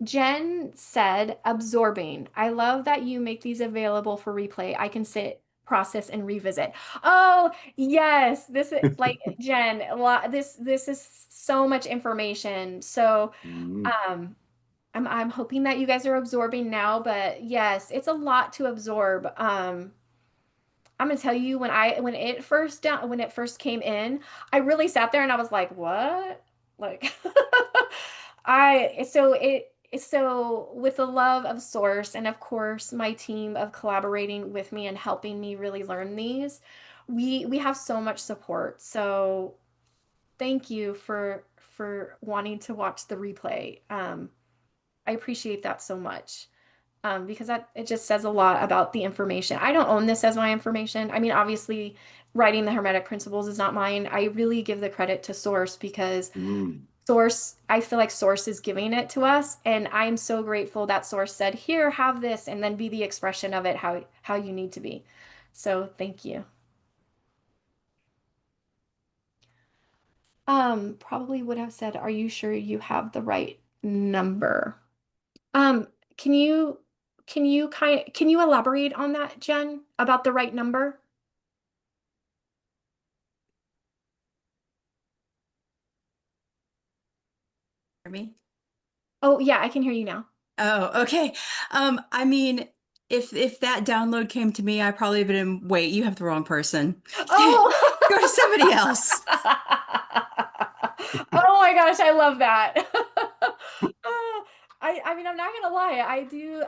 [SPEAKER 1] Jen said absorbing. I love that you make these available for replay. I can sit, process, and revisit. Oh, yes. This is like Jen, this is so much information. So
[SPEAKER 2] Mm,
[SPEAKER 1] um I'm hoping that you guys are absorbing now, but yes, it's a lot to absorb. I'm gonna tell you when it first came in, I really sat there and I was like, what? Like so with the love of Source and of course my team of collaborating with me and helping me really learn these, we have so much support. So thank you for wanting to watch the replay. I appreciate that so much because that it just says a lot about the information. I don't own this as my information. I mean, obviously, writing the Hermetic Principles is not mine. I really give the credit to Source because
[SPEAKER 2] mm.
[SPEAKER 1] I feel like Source is giving it to us, and I'm so grateful that Source said, "Here, have this," and then be the expression of it how you need to be. So, thank you. Probably would have said, "Are you sure you have the right number?" Um, can you can you elaborate on that, Jen, about the right number?
[SPEAKER 3] Me?
[SPEAKER 1] Oh, yeah, I can hear you now.
[SPEAKER 3] Oh, okay. I mean, if that download came to me, I probably would have been, wait, you have the wrong person. Go to somebody
[SPEAKER 1] Oh.
[SPEAKER 3] else.
[SPEAKER 1] Oh my gosh, I love that. I mean, I'm not gonna lie,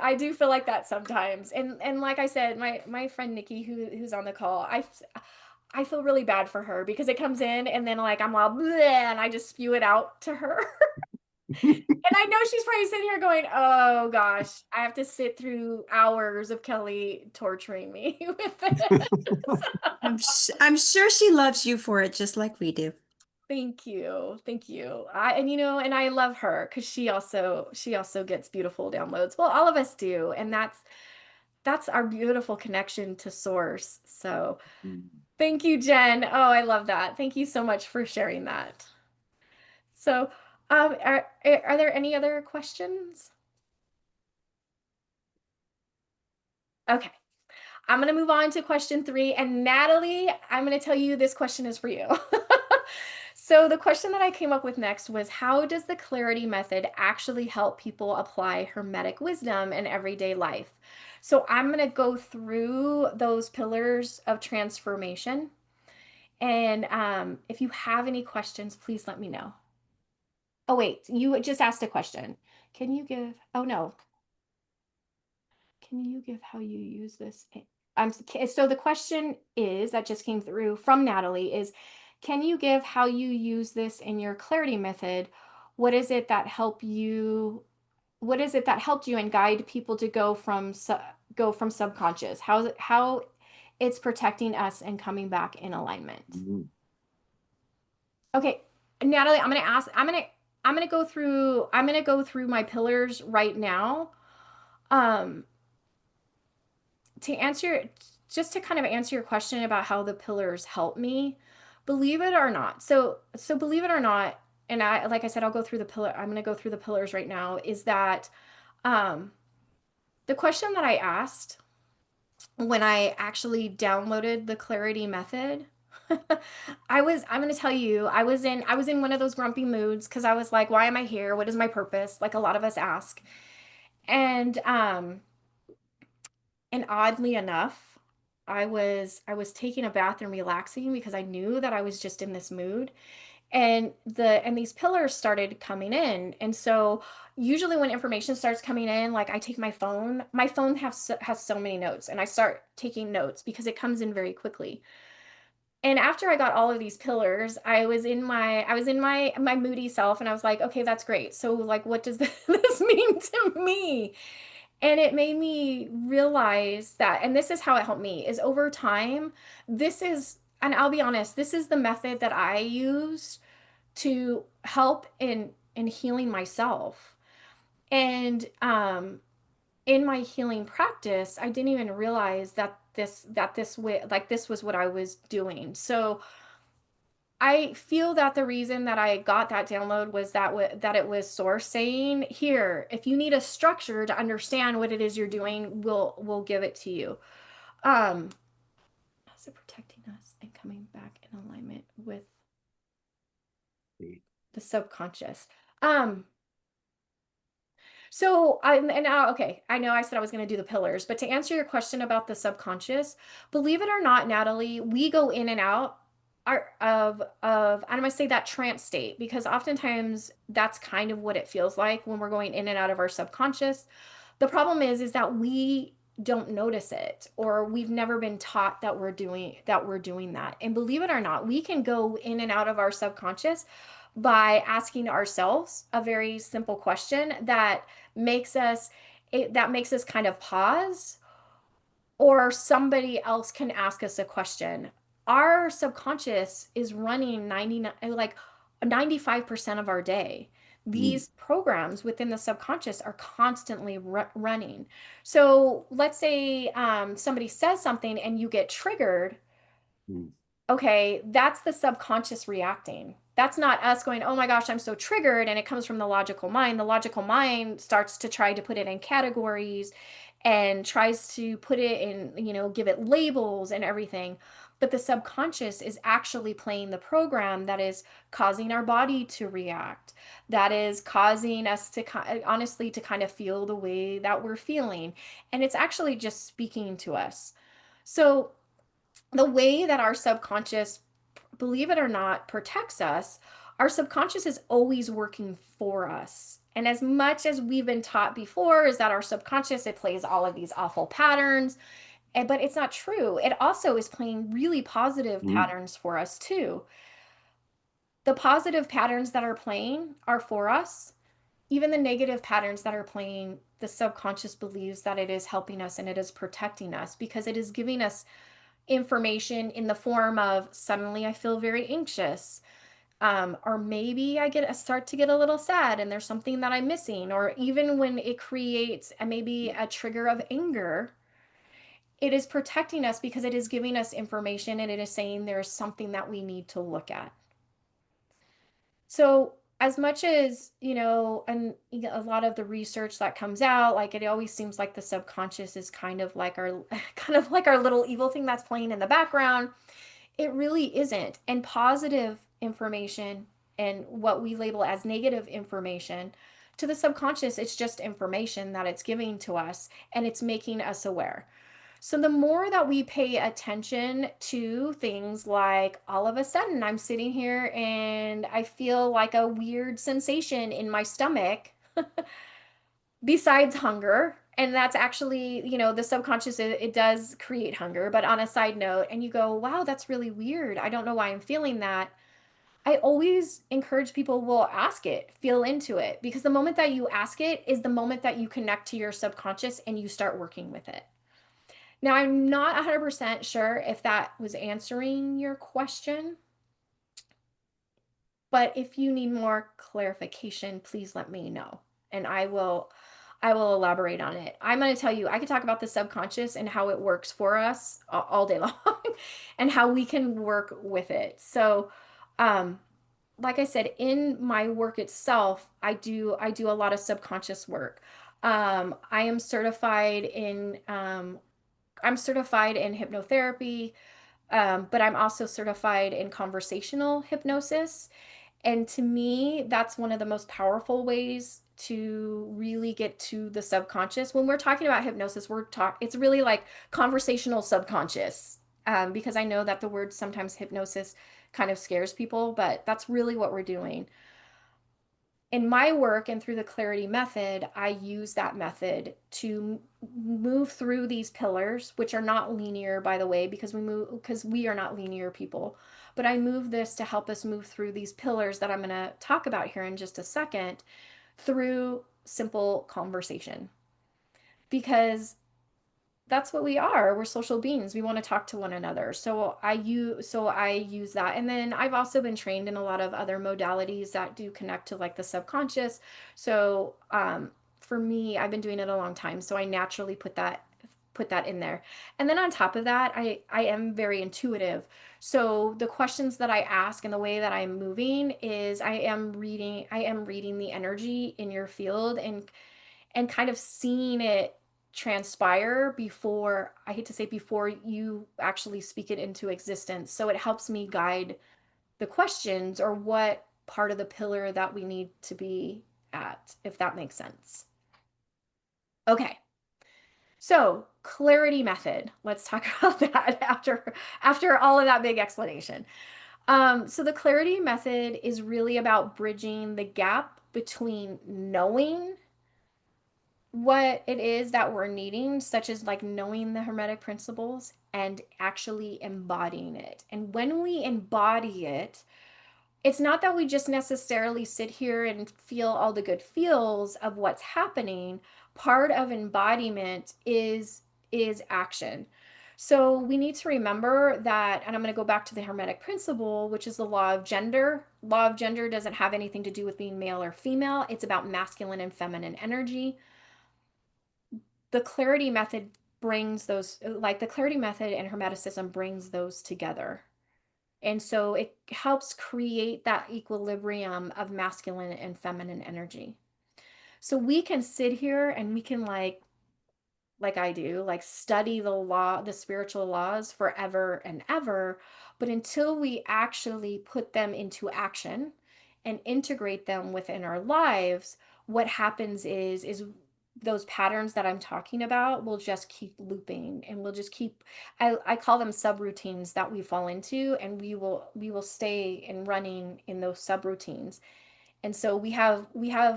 [SPEAKER 1] I do feel like that sometimes. And like I said, my friend Nikki who's on the call, I feel really bad for her because it comes in and then like I'm all bleh, and I just spew it out to her. And I know she's probably sitting here going, "Oh gosh, I have to sit through hours of Kelly torturing me with this."
[SPEAKER 3] I'm sure she loves you for it just like we do.
[SPEAKER 1] Thank you. Thank you. And I love her because she also gets beautiful downloads. Well, all of us do, and that's our beautiful connection to source. So, thank you, Jen. Oh, I love that. Thank you so much for sharing that. So, are there any other questions? Okay. I'm going to move on to question 3. And Natalie, I'm going to tell you this question is for you. So, the question that I came up with next was how does the clarity method actually help people apply hermetic wisdom in everyday life? So, I'm going to go through those pillars of transformation And if you have any questions, please let me know. Oh, wait, you just asked a question. Can you give, oh no, can you give how you use this? So the question is, that just came through from Natalie, is can you give how you use this in your clarity method? What is it that helped you? What is it that helped you and guide people to go from subconscious? How it's protecting us and coming back in alignment?
[SPEAKER 2] Mm.
[SPEAKER 1] Okay, Natalie, I'm gonna go through my pillars right now. Um, to answer just to kind of answer your question about how the pillars help me, believe it or not. So believe it or not, and I like I said, I'm gonna go through the pillars right now, is that um the question that I asked when I actually downloaded the Clarity Method. I'm going to tell you, I was in one of those grumpy moods because I was like, why am I here? What is my purpose? Like a lot of us ask. And and oddly enough, I was taking a bath and relaxing because I knew that I was just in this mood. And these pillars started coming in. And so usually when information starts coming in, like I take my phone has so many notes, and I start taking notes because it comes in very quickly. And after I got all of these pillars, I was in my moody self, and I was like, okay, that's great. So like what does this mean to me? And it made me realize that, and this is how it helped me, is over time, and I'll be honest, this is the method that I use to help in healing myself. And in my healing practice, I didn't even realize that this way, like this was what I was doing. So I feel that the reason that I got that download was that it was source saying, here, if you need a structure to understand what it is you're doing, we'll give it to you. How's it protecting us and coming back in alignment with the subconscious? Um, So I'm and now okay, I know I said I was going to do the pillars, but to answer your question about the subconscious, believe it or not, Natalie, we go in and out I'm going to say that trance state, because oftentimes that's kind of what it feels like when we're going in and out of our subconscious. The problem is that we don't notice it, or we've never been taught that we're doing that. And believe it or not, we can go in and out of our subconscious by asking ourselves a very simple question that makes us kind of pause, or somebody else can ask us a question. Our subconscious is running 95% of our day.
[SPEAKER 2] Mm.
[SPEAKER 1] These programs within the subconscious are constantly running. So let's say somebody says something and you get triggered.
[SPEAKER 2] Mm.
[SPEAKER 1] Okay, that's the subconscious reacting. That's not us going, oh my gosh, I'm so triggered. And it comes from the logical mind. The logical mind starts to try to put it in categories and tries to put it in, give it labels and everything. But the subconscious is actually playing the program that is causing our body to react, that is causing us to honestly to kind of feel the way that we're feeling. And it's actually just speaking to us. So the way that our subconscious, believe it or not, protects us, our subconscious is always working for us. And as much as we've been taught before is that our subconscious, it plays all of these awful patterns, but it's not true. It also is playing really positive
[SPEAKER 2] Mm.
[SPEAKER 1] patterns for us too. The positive patterns that are playing are for us. Even the negative patterns that are playing, the subconscious believes that it is helping us and it is protecting us, because it is giving us information in the form of, suddenly I feel very anxious, or maybe I start to get a little sad and there's something that I'm missing, or even when it creates maybe a trigger of anger, it is protecting us because it is giving us information and it is saying there's something that we need to look at. So as much as, and a lot of the research that comes out, like it always seems like the subconscious is kind of like our kind of like our little evil thing that's playing in the background. It really isn't. And positive information and what we label as negative information, to the subconscious, it's just information that it's giving to us, and it's making us aware. So the more that we pay attention to things like all of a sudden I'm sitting here and I feel like a weird sensation in my stomach besides hunger. And that's actually, the subconscious, it does create hunger. But on a side note, and you go, wow, that's really weird. I don't know why I'm feeling that. I always encourage people will ask it, feel into it, because the moment that you ask it is the moment that you connect to your subconscious and you start working with it. Now, I'm not 100% sure if that was answering your question, but if you need more clarification, please let me know and I will elaborate on it. I'm going to tell you, I could talk about the subconscious and how it works for us all day long and how we can work with it. So, um, like I said, in my work itself, I do a lot of subconscious work. I am certified in I'm certified in hypnotherapy, but I'm also certified in conversational hypnosis. And to me, that's one of the most powerful ways to really get to the subconscious. When we're talking about hypnosis, it's really like conversational subconscious. Because I know that the word sometimes hypnosis kind of scares people, but that's really what we're doing in my work and through the clarity method, I use that method to move through these pillars, which are not linear, by the way, because we are not linear people. But I move this to help us move through these pillars that I'm going to talk about here in just a second through simple conversation. Because that's what we are. We're social beings. We want to talk to one another. So I use that. And then I've also been trained in a lot of other modalities that do connect to like the subconscious. So for me, I've been doing it a long time. So I naturally put that in there. And then on top of that, I am very intuitive. So the questions that I ask and the way that I'm moving is I am reading the energy in your field and kind of seeing it transpire before, I hate to say, before you actually speak it into existence. So it helps me guide the questions or what part of the pillar that we need to be at, if that makes sense. Okay. So, clarity method. Let's talk about that after all of that big explanation. So the clarity method is really about bridging the gap between knowing what it is that we're needing, such as like knowing the Hermetic principles and actually embodying it. And when we embody it, it's not that we just necessarily sit here and feel all the good feels of what's happening. Part of embodiment is action. So we need to remember that, and I'm going to go back to the Hermetic principle, which is the law of gender. Law of gender doesn't have anything to do with being male or female. It's about masculine and feminine energy. The clarity method brings those, like the clarity method and hermeticism brings those together. And so it helps create that equilibrium of masculine and feminine energy. So we can sit here and we can like I do, like study the spiritual laws forever and ever. But until we actually put them into action and integrate them within our lives, what happens is those patterns that I'm talking about will just keep looping and we'll just keep, I call them subroutines that we fall into, and we will stay and running in those subroutines. And so we have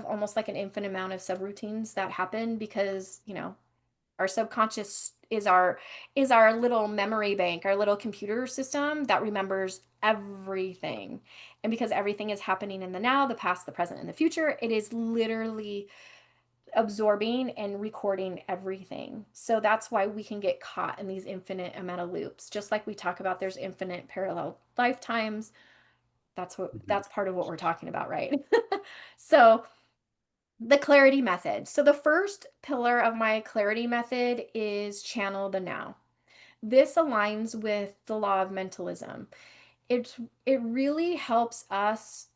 [SPEAKER 1] almost like an infinite amount of subroutines that happen because, our subconscious is our little memory bank, our little computer system that remembers everything. And because everything is happening in the now, the past, the present, and the future, it is literally absorbing and recording everything. So that's why we can get caught in these infinite amount of loops. Just like we talk about there's infinite parallel lifetimes. That's part of what we're talking about, right? So the clarity method. So the first pillar of my clarity method is channel the now. This aligns with the law of mentalism. It really helps us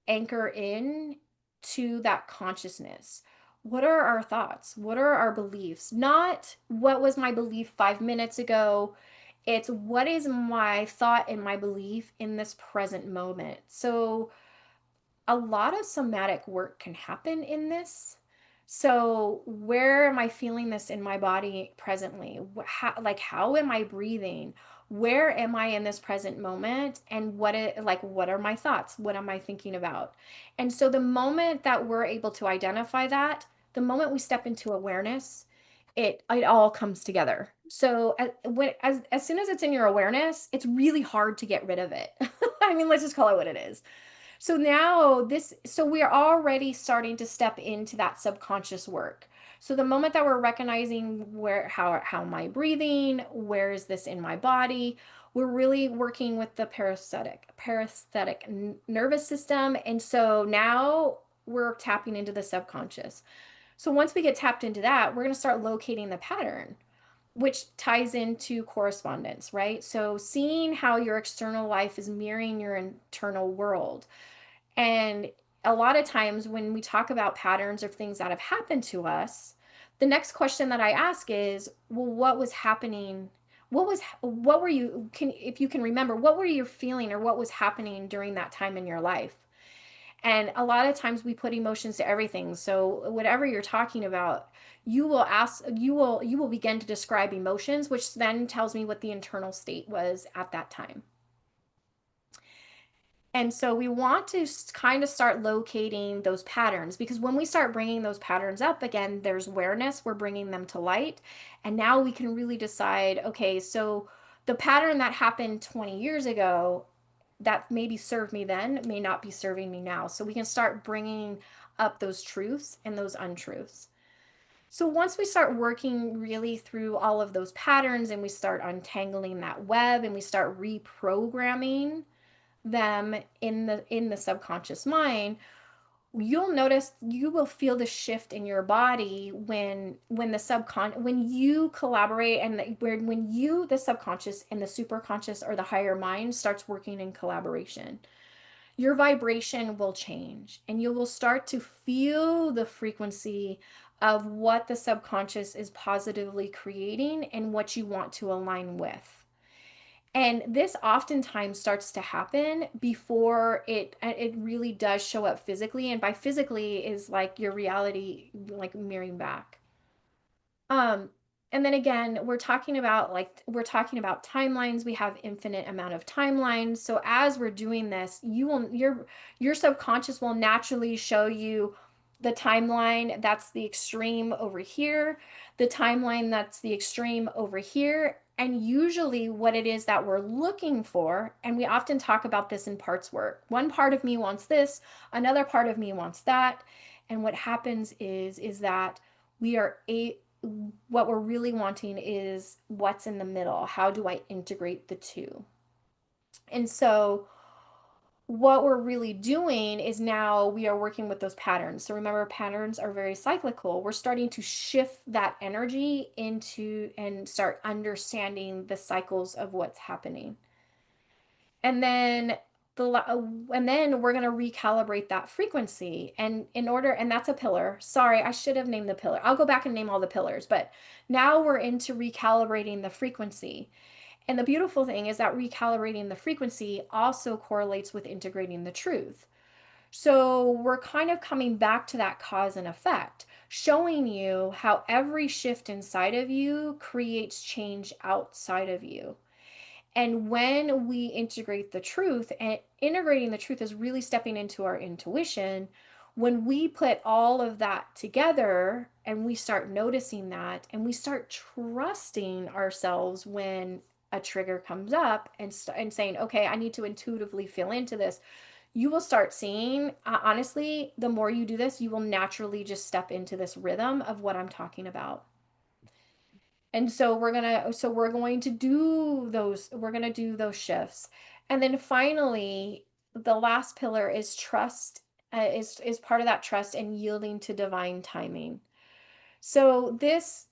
[SPEAKER 1] anchor in to that consciousness. What are our thoughts? What are our beliefs? Not what was my belief 5 minutes ago. It's what is my thought and my belief in this present moment. So a lot of somatic work can happen in this. So where am I feeling this in my body presently? How am I breathing? Where am I in this present moment? And what are my thoughts? What am I thinking about? And so the moment that we're able to identify that, the moment we step into awareness, it all comes together. So as soon as it's in your awareness, it's really hard to get rid of it. I mean, let's just call it what it is. So we are already starting to step into that subconscious work. So the moment that we're recognizing how am I breathing, where is this in my body, we're really working with the parasympathetic nervous system. And so now we're tapping into the subconscious. So once we get tapped into that, we're going to start locating the pattern, which ties into correspondence, right? So seeing how your external life is mirroring your internal world. And a lot of times when we talk about patterns of things that have happened to us, the next question that I ask is, well, what was happening? What were you, if you can remember, what were you feeling or what was happening during that time in your life? And a lot of times we put emotions to everything. So whatever you're talking about, you will begin to describe emotions, which then tells me what the internal state was at that time. And so we want to kind of start locating those patterns, because when we start bringing those patterns up again, there's awareness, we're bringing them to light. And now we can really decide, okay, so the pattern that happened 20 years ago that maybe served me then may not be serving me now. So we can start bringing up those truths and those untruths. So once we start working really through all of those patterns and we start untangling that web and we start reprogramming them in the subconscious mind, you'll notice, you will feel the shift in your body when you collaborate, and when you, the subconscious and the superconscious or the higher mind, starts working in collaboration. Your vibration will change and you will start to feel the frequency of what the subconscious is positively creating and what you want to align with. And this oftentimes starts to happen before it really does show up physically. And by physically is like your reality like mirroring back. Um, and then again, we're talking about timelines. We have infinite amount of timelines. So as we're doing this, your subconscious will naturally show you the timeline that's the extreme over here, the timeline that's the extreme over here, and usually what it is that we're looking for, and we often talk about this in parts work. One part of me wants this, another part of me wants that, and what happens is that we are a what we're really wanting is what's in the middle. How do I integrate the two? And so what we're really doing is now we are working with those patterns. So remember, patterns are very cyclical. We're starting to shift that energy into and start understanding the cycles of what's happening. And then and then we're going to recalibrate that frequency, and that's a pillar. Sorry, I should have named the pillar. I'll go back and name all the pillars, but now we're into recalibrating the frequency. And the beautiful thing is that recalibrating the frequency also correlates with integrating the truth. So we're kind of coming back to that cause and effect, showing you how every shift inside of you creates change outside of you. And when we integrate the truth, and integrating the truth is really stepping into our intuition, when we put all of that together and we start noticing that and we start trusting ourselves when a trigger comes up and saying, okay, I need to intuitively feel into this, you will start seeing, honestly, the more you do this, you will naturally just step into this rhythm of what I'm talking about. And so we're going to do those shifts. And then finally, the last pillar is trust, is part of that trust and yielding to divine timing. So this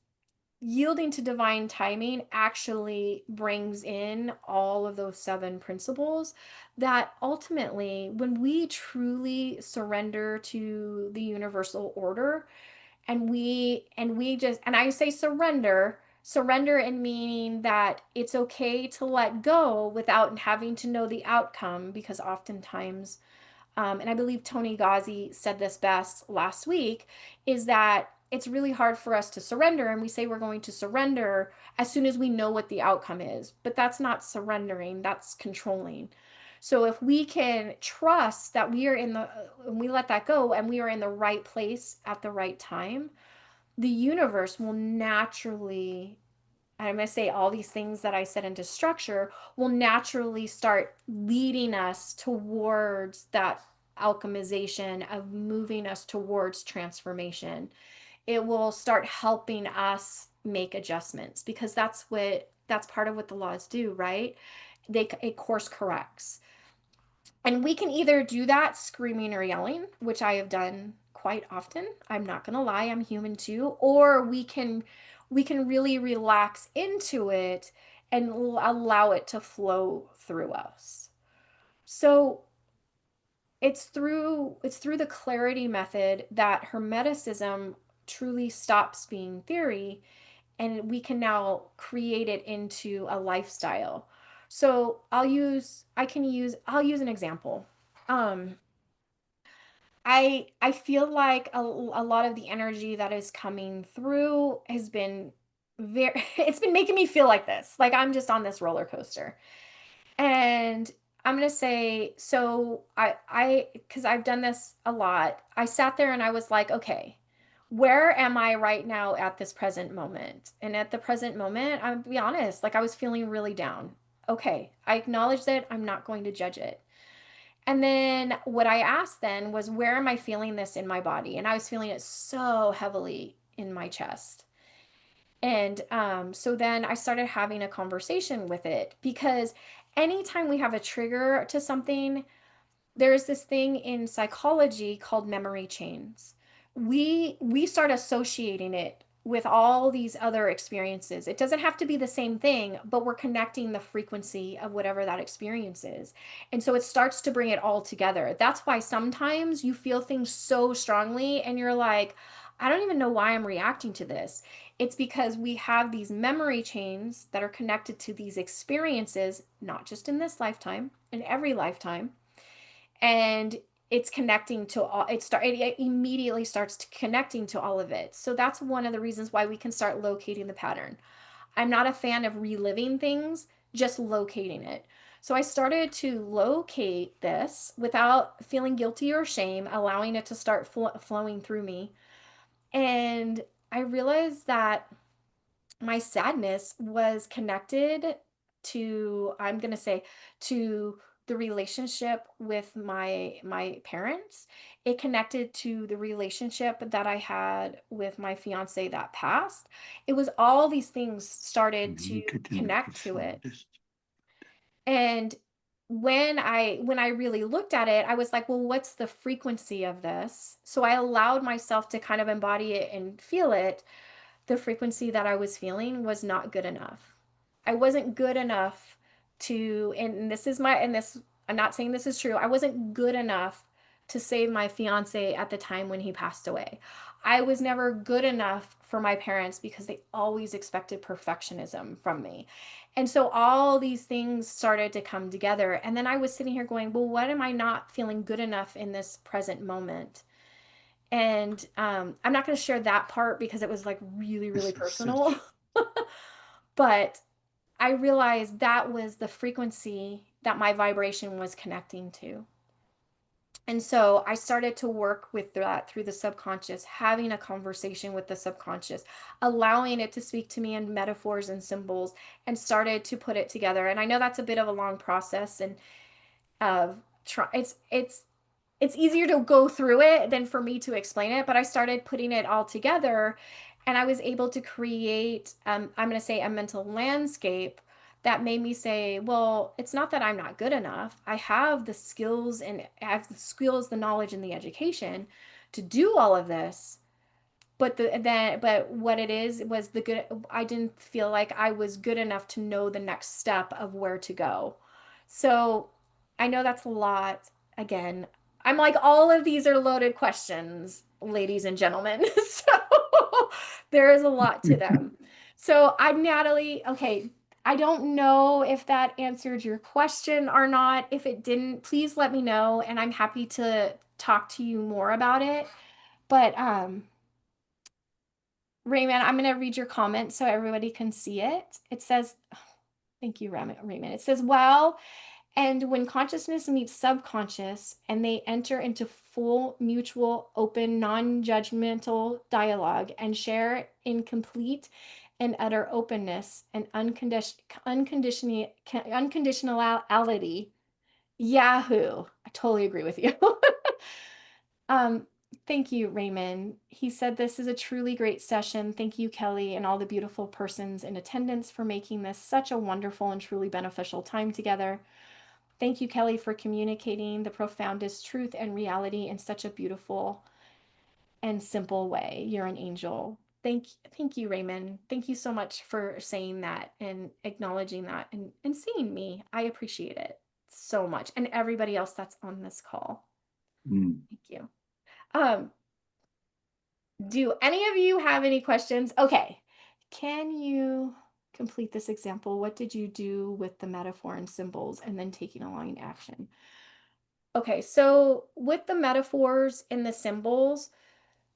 [SPEAKER 1] yielding to divine timing actually brings in all of those 7 principles that ultimately, when we truly surrender to the universal order, and I say surrender in meaning that it's okay to let go without having to know the outcome, because oftentimes and I believe Tony Ghazi said this best last week, is that it's really hard for us to surrender. And we say we're going to surrender as soon as we know what the outcome is. But that's not surrendering, that's controlling. So if we can trust that we are when we let that go and we are in the right place at the right time, the universe will naturally, I'm going to say all these things that I said into structure, will naturally start leading us towards that alchemization of moving us towards transformation. It will start helping us make adjustments because that's part of what the laws do, right? It course corrects. And we can either do that screaming or yelling, which I have done quite often. I'm not going to lie, I'm human too, or we can really relax into it and allow it to flow through us. So it's through the clarity method that hermeticism truly stops being theory, and we can now create it into a lifestyle. So I'll use an example. Um, I feel like a lot of the energy that is coming through has been very it's been making me feel like this. Like I'm just on this roller coaster. And I'm gonna say, so because I've done this a lot, I sat there and I was like, okay, where am I right now at this present moment? And at the present moment, I'm gonna be honest, like I was feeling really down. Okay, I acknowledge that. I'm not going to judge it. And then what I asked then was, where am I feeling this in my body? And I was feeling it so heavily in my chest. And so then I started having a conversation with it because anytime we have a trigger to something, there's this thing in psychology called memory chains. We start associating it with all these other experiences. It doesn't have to be the same thing, but we're connecting the frequency of whatever that experience is. And so it starts to bring it all together. That's why sometimes you feel things so strongly and you're like, I don't even know why I'm reacting to this. It's because we have these memory chains that are connected to these experiences, not just in this lifetime, in every lifetime, and it's connecting to all it immediately starts to connecting to all of it. So that's one of the reasons why we can start locating the pattern. I'm not a fan of reliving things, just locating it. So I started to locate this without feeling guilty or shame, allowing it to start flowing through me. And I realized that my sadness was connected to, I'm going to say, to the relationship with my parents. It connected to the relationship that I had with my fiance that passed. It was all these things started to connect to it. And when I really looked at it, I was like, well, what's the frequency of this? So I allowed myself to kind of embody it and feel it. The frequency that I was feeling was not good enough. I wasn't good enough and this is I'm not saying this is true. I wasn't good enough to save my fiance at the time when he passed away. I was never good enough for my parents because they always expected perfectionism from me. And so all these things started to come together. And then I was sitting here going, well, what am I not feeling good enough in this present moment? And I'm not going to share that part because it was like really, really personal. But I realized that was the frequency that my vibration was connecting to. And so I started to work with that through the subconscious, having a conversation with the subconscious, allowing it to speak to me in metaphors and symbols, and started to put it together. And I know that's a bit of a long process, and it's easier to go through it than for me to explain it, but I started putting it all together and I was able to create, I'm going to say, a mental landscape that made me say, well, it's not that I'm not good enough. I have the skills and I have the skills, the knowledge, and the education to do all of this. But what it is was the good. I didn't feel like I was good enough to know the next step of where to go. So I know that's a lot. Again, I'm like, all of these are loaded questions, ladies and gentlemen. So there is a lot to them. So Natalie, okay, I don't know if that answered your question or not. If it didn't, please let me know, and I'm happy to talk to you more about it. But Raymond, I'm going to read your comment so everybody can see it. It says, thank you, Raymond. It says, wow. And when consciousness meets subconscious and they enter into full, mutual, open, non judgmental dialogue and share in complete and utter openness and unconditionality. Yahoo! I totally agree with you. um, Thank you, Raymond. He said this is a truly great session. Thank you, Kelly, and all the beautiful persons in attendance for making this such a wonderful and truly beneficial time together. Thank you, Kelly, for communicating the profoundest truth and reality in such a beautiful and simple way. You're an angel. Thank you, Raymond. Thank you so much for saying that and acknowledging that and seeing me. I appreciate it so much. And everybody else that's on this call.
[SPEAKER 2] Mm.
[SPEAKER 1] Thank you. Um, do any of you have any questions? Okay. Can you complete this example? What did you do with the metaphor and symbols and then taking a line action? Okay, so with the metaphors and the symbols,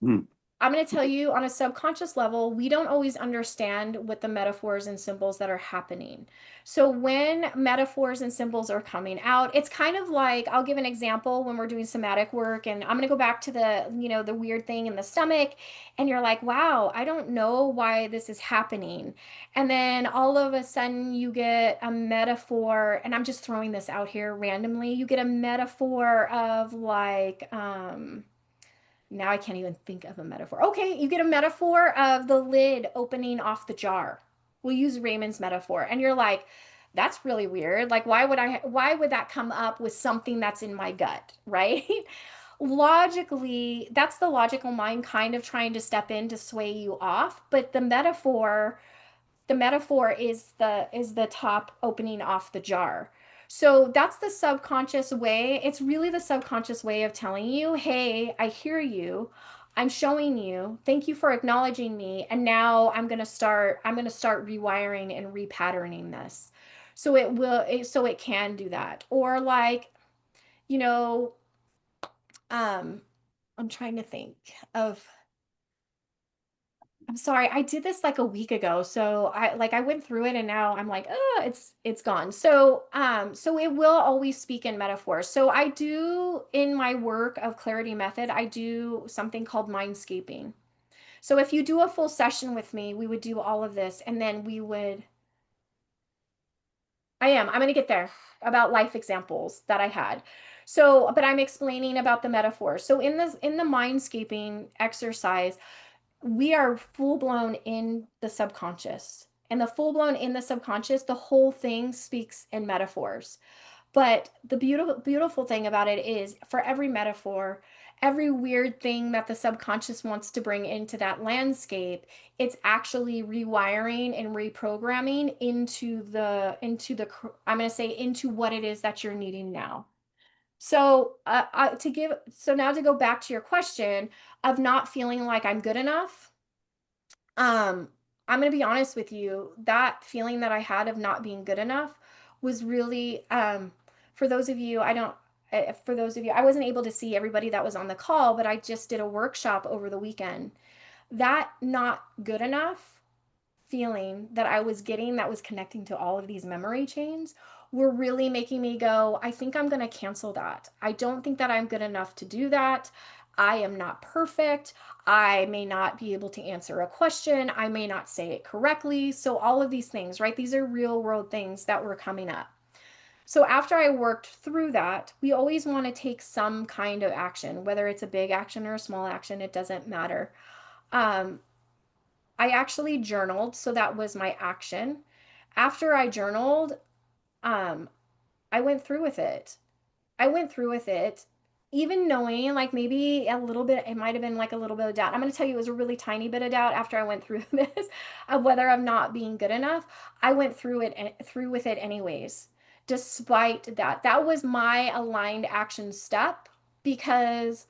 [SPEAKER 2] Mm.
[SPEAKER 1] I'm going to tell you on a subconscious level, we don't always understand what the metaphors and symbols that are happening. So when metaphors and symbols are coming out, it's kind of like, I'll give an example when we're doing somatic work, and I'm going to go back to the weird thing in the stomach, and you're like, wow, I don't know why this is happening. And then all of a sudden you get a metaphor, and I'm just throwing this out here randomly, you get a metaphor of like, now I can't even think of a metaphor. Okay, you get a metaphor of the lid opening off the jar. We'll use Raymond's metaphor. And you're like, that's really weird. Like, why would that come up with something that's in my gut, right? Logically, that's the logical mind kind of trying to step in to sway you off, but the metaphor is the top opening off the jar. So that's the subconscious way. It's really the subconscious way of telling you, hey, I hear you. I'm showing you. Thank you for acknowledging me. And now I'm going to start rewiring and repatterning this. So it can do that. Or like, you know, um, I'm trying to think of I'm sorry, I did this like a week ago. So I went through it and now I'm like, oh, it's gone. So it will always speak in metaphors. So I do in my work of clarity method, I do something called mindscaping. So if you do a full session with me, we would do all of this and then we would I'm going to get there about life examples that I had. So, but I'm explaining about the metaphors. So in the mindscaping exercise, we are full blown in the subconscious. And the full blown in the subconscious, the whole thing speaks in metaphors. But the beautiful thing about it is for every metaphor, every weird thing that the subconscious wants to bring into that landscape, it's actually rewiring and reprogramming into the I'm going to say into what it is that you're needing now. So now to go back to your question of not feeling like I'm good enough, um, I'm gonna be honest with you, that feeling that I had of not being good enough was really, for those of you, for those of you, I wasn't able to see everybody that was on the call, but I just did a workshop over the weekend. That not good enough feeling that I was getting that was connecting to all of these memory chains were really making me go, I think I'm going to cancel that. I don't think that I'm good enough to do that. I am not perfect. I may not be able to answer a question. I may not say it correctly. So, all of these things, right? These are real world things that were coming up. So, after I worked through that, we always want to take some kind of action, whether it's a big action or a small action, it doesn't matter. Um, I actually journaled, so that was my action. After I journaled, um, I went through with it. I went through with it, even knowing like maybe a little bit, it might have been like a little bit of doubt. I'm going to tell you, it was a really tiny bit of doubt after I went through this of whether I'm not being good enough. I went through with it anyways, despite that. That was my aligned action step because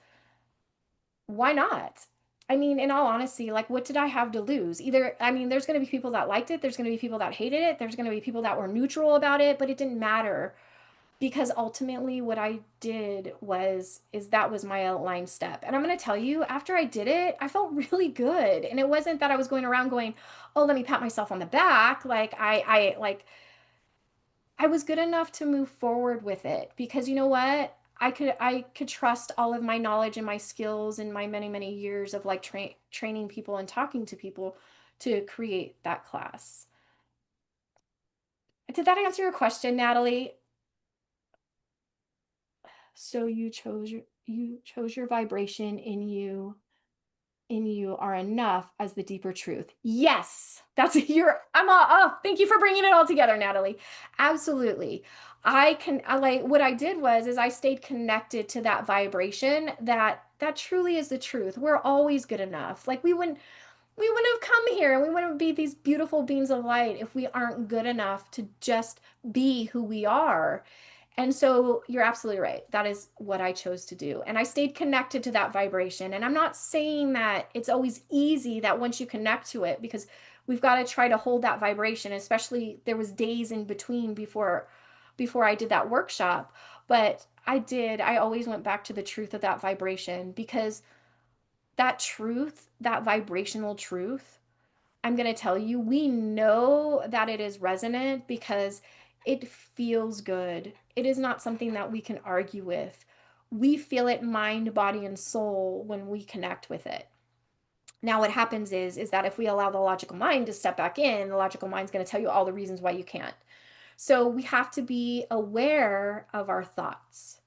[SPEAKER 1] why not? I mean, in all honesty, like, what did I have to lose? Either, I mean, there's going to be people that liked it, there's going to be people that hated it, there's going to be people that were neutral about it, but it didn't matter because ultimately what I did is that was my aligned step. And I'm going to tell you, after I did it, I felt really good. And it wasn't that I was going around going, "Oh, let me pat myself on the back." Like I was good enough to move forward with it because you know what? I could trust all of my knowledge and my skills and my many years of like training people and talking to people to create that class. Did that answer your question, Natalie? So you chose your vibration in you are enough as the deeper truth. Yes, that's your. I'm all. Oh, thank you for bringing it all together, Natalie. Absolutely. I like what I did was is I stayed connected to that vibration that truly is the truth. We're always good enough. Like we wouldn't have come here and we wouldn't be these beautiful beings of light if we aren't good enough to just be who we are. And so you're absolutely right. That is what I chose to do. And I stayed connected to that vibration. And I'm not saying that it's always easy that once you connect to it, because we've got to try to hold that vibration, especially there was days in between before I did that workshop. But I always went back to the truth of that vibration because that truth, that vibrational truth, I'm going to tell you, we know that it is resonant because it feels good. It is not something that we can argue with. We feel it mind, body, and soul when we connect with it. Now, what happens is that if we allow the logical mind to step back in, the logical mind's going to tell you all the reasons why you can't. So we have to be aware of our thoughts.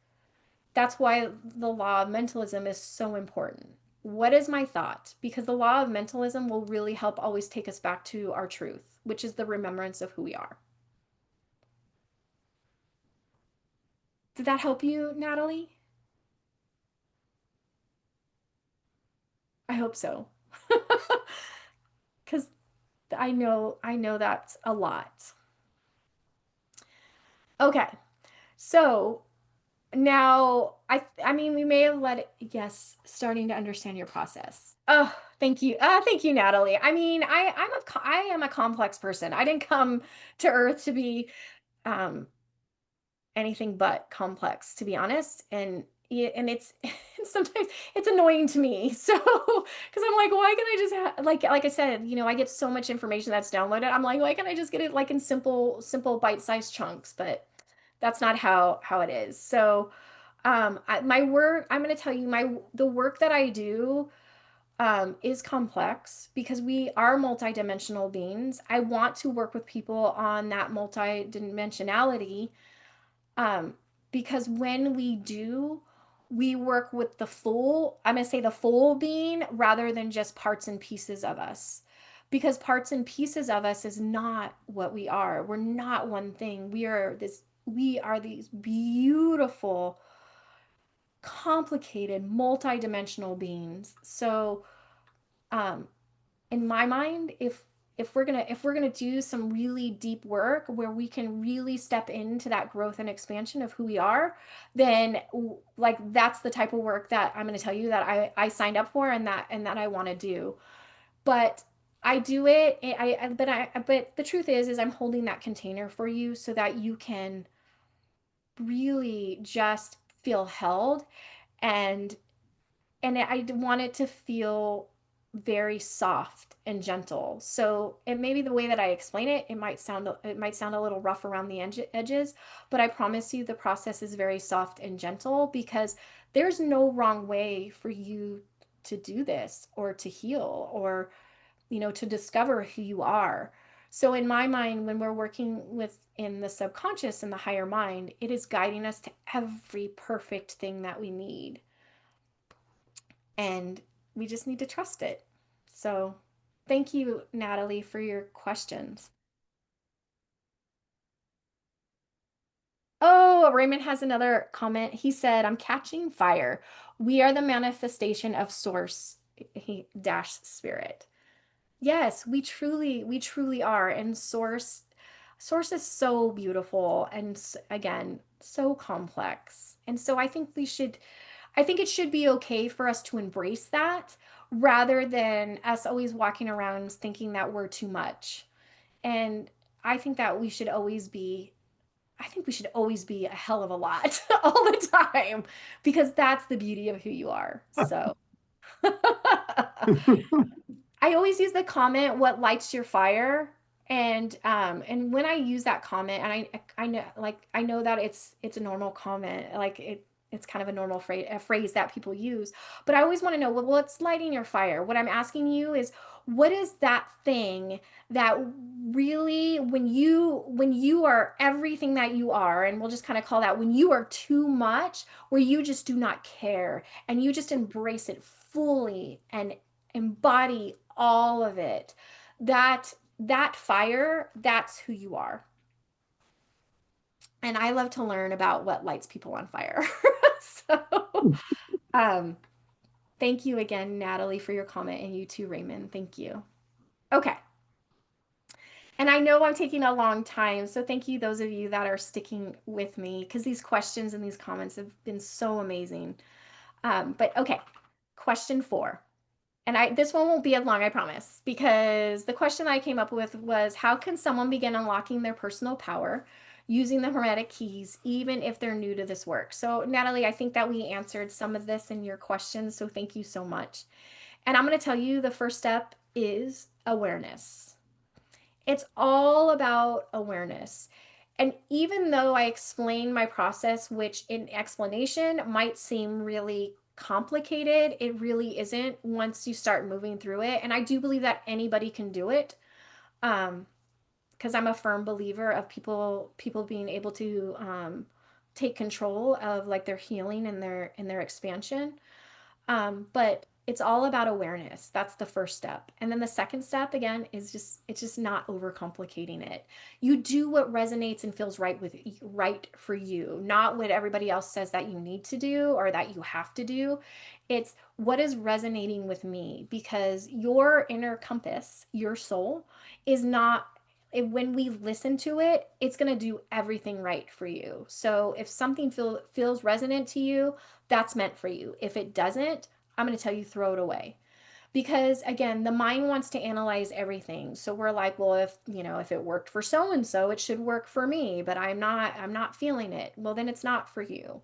[SPEAKER 1] That's why the law of mentalism is so important. What is my thought? Because the law of mentalism will really help always take us back to our truth, which is the remembrance of who we are. Did that help you, Natalie? I hope so. Because I know that's a lot. Okay. So now I mean we may have let it, yes, starting to understand your process. Oh, thank you. Thank you, Natalie. I mean, I am a complex person. I didn't come to Earth to be um anything but complex, to be honest. And it's sometimes it's annoying to me. So because I'm like, why can I just like I said, I get so much information that's downloaded. I'm like, why can't I just get it like in simple bite-sized chunks? But that's not how it is. So my work, I'm going to tell you the work that I do is complex because we are multidimensional beings. I want to work with people on that multidimensionality um, because when we do, we work with the full, I'm going to say the full being rather than just parts and pieces of us. Because parts and pieces of us is not what we are. We're not one thing. We are these beautiful, complicated, multidimensional beings. So, um, in my mind, if we're gonna do some really deep work where we can really step into that growth and expansion of who we are, then like that's the type of work that I'm gonna tell you that I signed up for and that I want to do. But I do it. But the truth is I'm holding that container for you so that you can really just feel held and I want it to feel very soft and gentle. So it may be the way that I explain it, it might sound a little rough around the edges, but I promise you the process is very soft and gentle because there's no wrong way for you to do this or to heal or to discover who you are. So in my mind, when we're working with in the subconscious and the higher mind, it is guiding us to every perfect thing that we need and we just need to trust it. So, thank you, Natalie, for your questions. Oh, Raymond has another comment. He said, I'm catching fire. We are the manifestation of source, he dash spirit. Yes, we truly are. And source is so beautiful and again, so complex. And so I think it should be okay for us to embrace that rather than us always walking around thinking that we're too much. And I think that we should always be, I think we should always be a hell of a lot all the time because that's the beauty of who you are. So I always use the comment, what lights your fire? And when I use that comment, and I know, like, I know that it's a normal comment, like it's kind of a normal phrase, a phrase that people use, but I always want to know, well, what's lighting your fire? What I'm asking you is, what is that thing that really, when you are everything that you are, and we'll just kind of call that when you are too much, where you just do not care and you just embrace it fully and embody all of it, that fire, that's who you are. And I love to learn about what lights people on fire. So um thank you again, Natalie, for your comment, and you too, Raymond. Thank you. Okay. And I know I'm taking a long time, so thank you those of you that are sticking with me, because these questions and these comments have been so amazing. But okay, question 4. And this one won't be as long, I promise, because the question I came up with was, how can someone begin unlocking their personal power using the Hermetic keys, even if they're new to this work? So, Natalie, I think that we answered some of this in your questions, so thank you so much. And I'm going to tell you the first step is awareness. It's all about awareness. And even though I explain my process, which in explanation might seem really complicated, it really isn't once you start moving through it. And I do believe that anybody can do it. Because I'm a firm believer of people being able to take control of like their healing and their expansion. But it's all about awareness. That's the first step. And then the second step again is it's just not overcomplicating it. You do what resonates and feels right for you, not what everybody else says that you need to do or that you have to do. It's what is resonating with me, because your inner compass, your soul, is not, when we listen to it, it's going to do everything right for you. So if something feels resonant to you, that's meant for you. If it doesn't, I'm going to tell you, throw it away. Because again, the mind wants to analyze everything. So we're like, well, if it worked for so and so, it should work for me, but I'm not feeling it. Well, then it's not for you.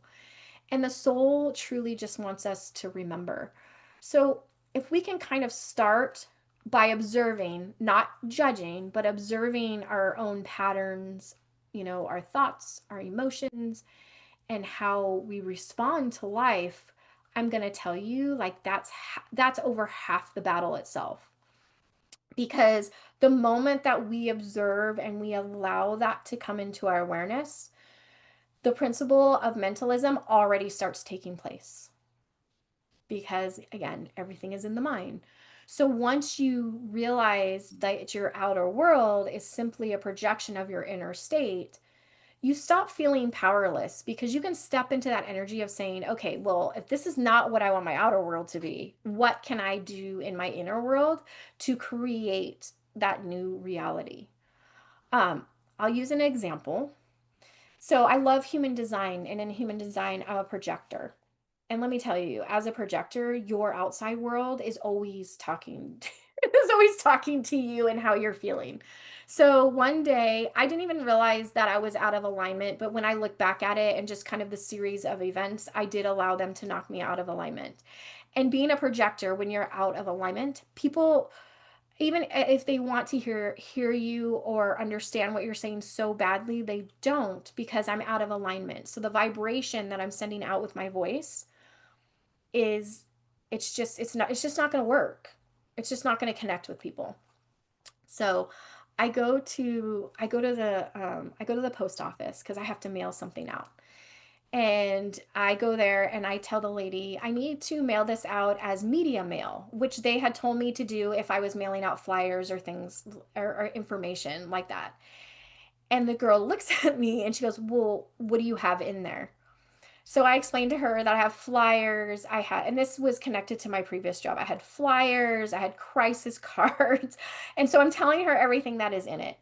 [SPEAKER 1] And the soul truly just wants us to remember. So if we can kind of start by observing, not judging, but observing our own patterns, our thoughts, our emotions, and how we respond to life, I'm going to tell you, like, that's over half the battle itself. Because the moment that we observe and we allow that to come into our awareness, the principle of mentalism already starts taking place. Because again, everything is in the mind. So once you realize that your outer world is simply a projection of your inner state, you stop feeling powerless, because you can step into that energy of saying, okay, well, if this is not what I want my outer world to be, what can I do in my inner world to create that new reality? I'll use an example. So I love human design, and in human design, I'm a projector. And let me tell you, as a projector, your outside world is always talking, is always talking to you and how you're feeling. So one day, I didn't even realize that I was out of alignment, but when I look back at it and just kind of the series of events, I did allow them to knock me out of alignment. And being a projector, when you're out of alignment, people, even if they want to hear you or understand what you're saying so badly, they don't, because I'm out of alignment. So the vibration that I'm sending out with my voice is, it's just not going to work. It's just not going to connect with people. So I go to the post office because I have to mail something out. And I go there and I tell the lady, I need to mail this out as media mail, which they had told me to do if I was mailing out flyers or things, or information like that. And the girl looks at me and she goes, well, what do you have in there? So I explained to her that I have flyers. And this was connected to my previous job. I had flyers, I had crisis cards. And so I'm telling her everything that is in it.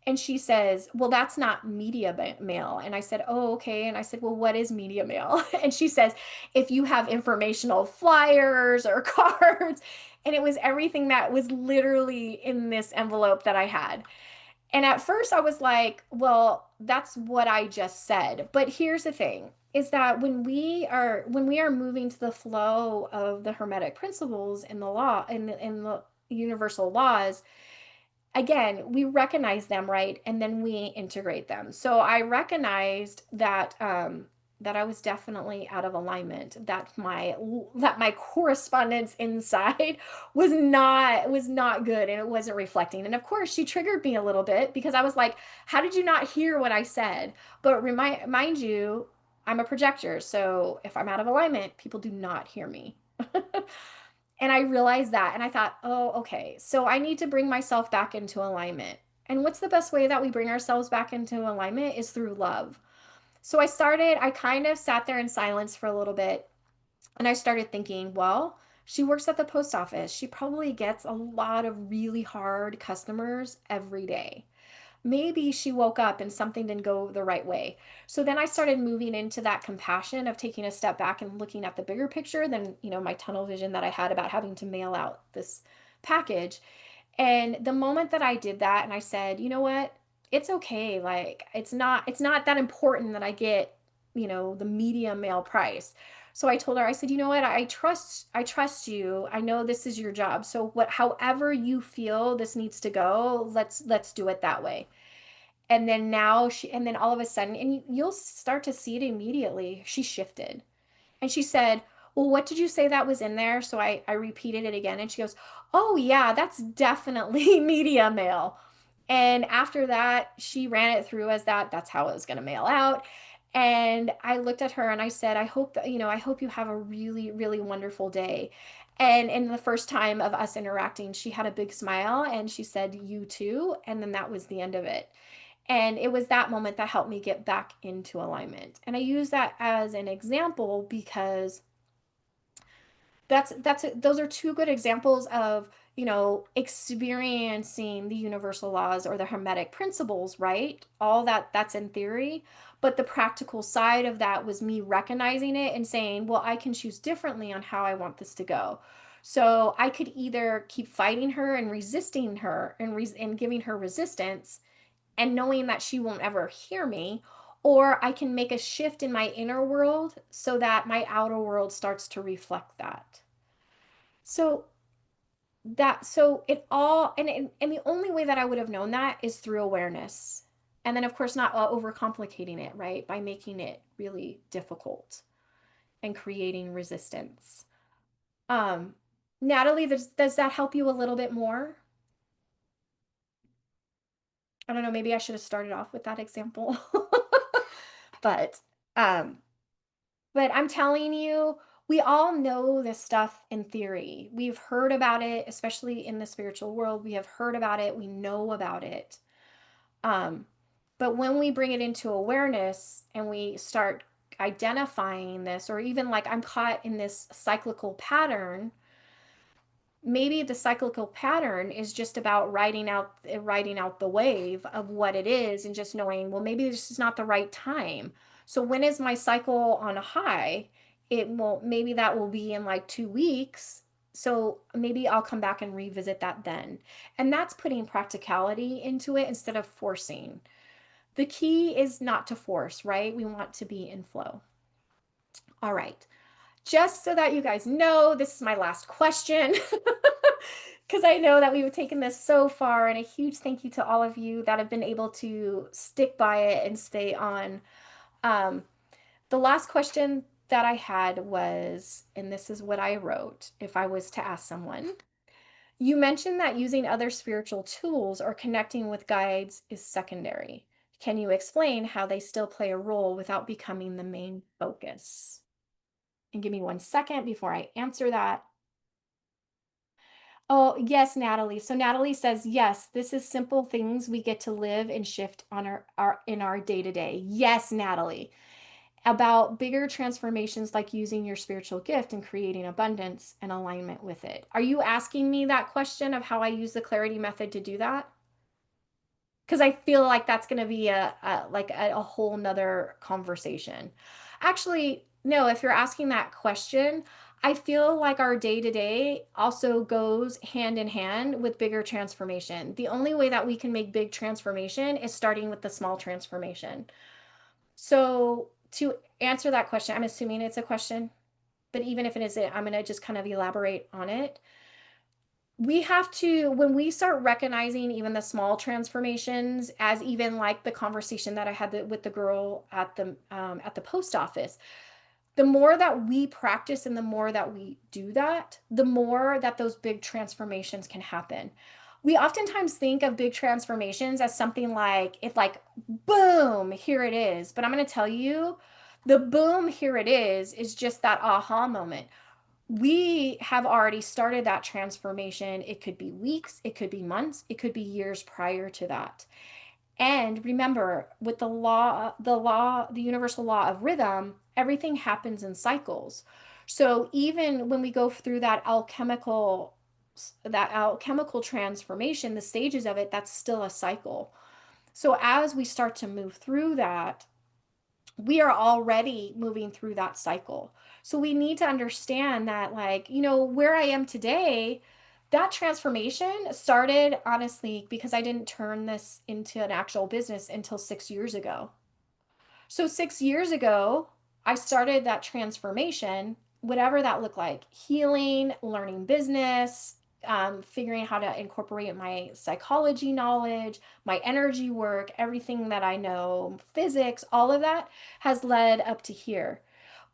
[SPEAKER 1] And she says, well, that's not media mail. And I said, oh, okay. And I said, well, what is media mail? And she says, if you have informational flyers or cards. And it was everything that was literally in this envelope that I had. And at first I was like, well, that's what I just said. But here's the thing is that when we are moving to the flow of the Hermetic principles in the law in the universal laws, again, we recognize them, right? And then we integrate them. So I recognized that I was definitely out of alignment, that my correspondence inside was not good and it wasn't reflecting. And of course, she triggered me a little bit because I was like, how did you not hear what I said? But mind you, I'm a projector, so if I'm out of alignment, people do not hear me. And I realized that and I thought, oh, okay, so I need to bring myself back into alignment. And what's the best way that we bring ourselves back into alignment is through love. So I kind of sat there in silence for a little bit and I started thinking, well, she works at the post office. She probably gets a lot of really hard customers every day. Maybe she woke up and something didn't go the right way. So then I started moving into that compassion of taking a step back and looking at the bigger picture than, my tunnel vision that I had about having to mail out this package. And the moment that I did that and I said, you know what? It's okay. Like it's not that important that I get, the medium mail price. So I told her, I said, you know what? I trust you. I know this is your job. So however you feel this needs to go, let's do it that way. And then all of a sudden, and you'll start to see it immediately, she shifted. And she said, well, what did you say that was in there? So I repeated it again. And she goes, oh, yeah, that's definitely media mail. And after that, she ran it through as that's how it was going to mail out. And I looked at her and I said, I hope you have a really, really wonderful day. And in the first time of us interacting, she had a big smile and she said, you too. And then that was the end of it. And it was that moment that helped me get back into alignment. And I use that as an example because those are two good examples of, experiencing the universal laws or the hermetic principles, right? All that's in theory, but the practical side of that was me recognizing it and saying, well, I can choose differently on how I want this to go. So I could either keep fighting her and resisting her and giving her resistance and knowing that she won't ever hear me, or I can make a shift in my inner world so that my outer world starts to reflect that. So so it all and the only way that I would have known that is through awareness. And then of course not overcomplicating it, right? By making it really difficult and creating resistance. Um Natalie, does that help you a little bit more? I don't know, maybe I should have started off with that example. But um But I'm telling you, we all know this stuff in theory. We've heard about it, especially in the spiritual world. We have heard about it, we know about it. Um, but when we bring it into awareness and we start identifying this, or even like I'm caught in this cyclical pattern, maybe the cyclical pattern is just about writing out the wave of what it is and just knowing, well, maybe this is not the right time. So when is my cycle on a high? Maybe that will be in like 2 weeks. So maybe I'll come back and revisit that then. And that's putting practicality into it instead of forcing. The key is not to force, right? We want to be in flow. All right. Just so that you guys know, this is my last question. Because I know that we've taken this so far, and a huge thank you to all of you that have been able to stick by it and stay on. Um, the last question that I had was, and this is what I wrote if I was to ask someone, you mentioned that using other spiritual tools or connecting with guides is secondary. Can you explain how they still play a role without becoming the main focus? And give me 1 second before I answer that. Oh, yes, Natalie. So Natalie says, yes, this is simple things we get to live and shift on our in our day-to-day. Yes, Natalie. about bigger transformations like using your spiritual gift and creating abundance and alignment with it. Are you asking me that question of how I use the clarity method to do that? Because I feel like that's going to be a whole nother conversation. Actually, no, if you're asking that question, I feel like our day to day also goes hand in hand with bigger transformation. The only way that we can make big transformation is starting with the small transformation. So, to answer that question, I'm assuming it's a question, but even if it isn't, I'm going to just kind of elaborate on it. We have to, when we start recognizing even the small transformations, as even like the conversation that I had with the girl at the post office, the more that we practice and the more that we do that, the more that those big transformations can happen. We oftentimes think of big transformations as something like, it's like, boom, here it is. But I'm going to tell you, the boom, here it is just that aha moment. We have already started that transformation. It could be weeks, it could be months, it could be years prior to that. And remember, with the universal law of rhythm, everything happens in cycles. So even when we go through that alchemical transformation, the stages of it, that's still a cycle. So as we start to move through that, we are already moving through that cycle. So we need to understand that, like, where I am today, that transformation started honestly because I didn't turn this into an actual business until 6 years ago. So 6 years ago, I started that transformation, whatever that looked like: healing, learning business, figuring how to incorporate my psychology knowledge, my energy work, everything that I know, physics, all of that has led up to here.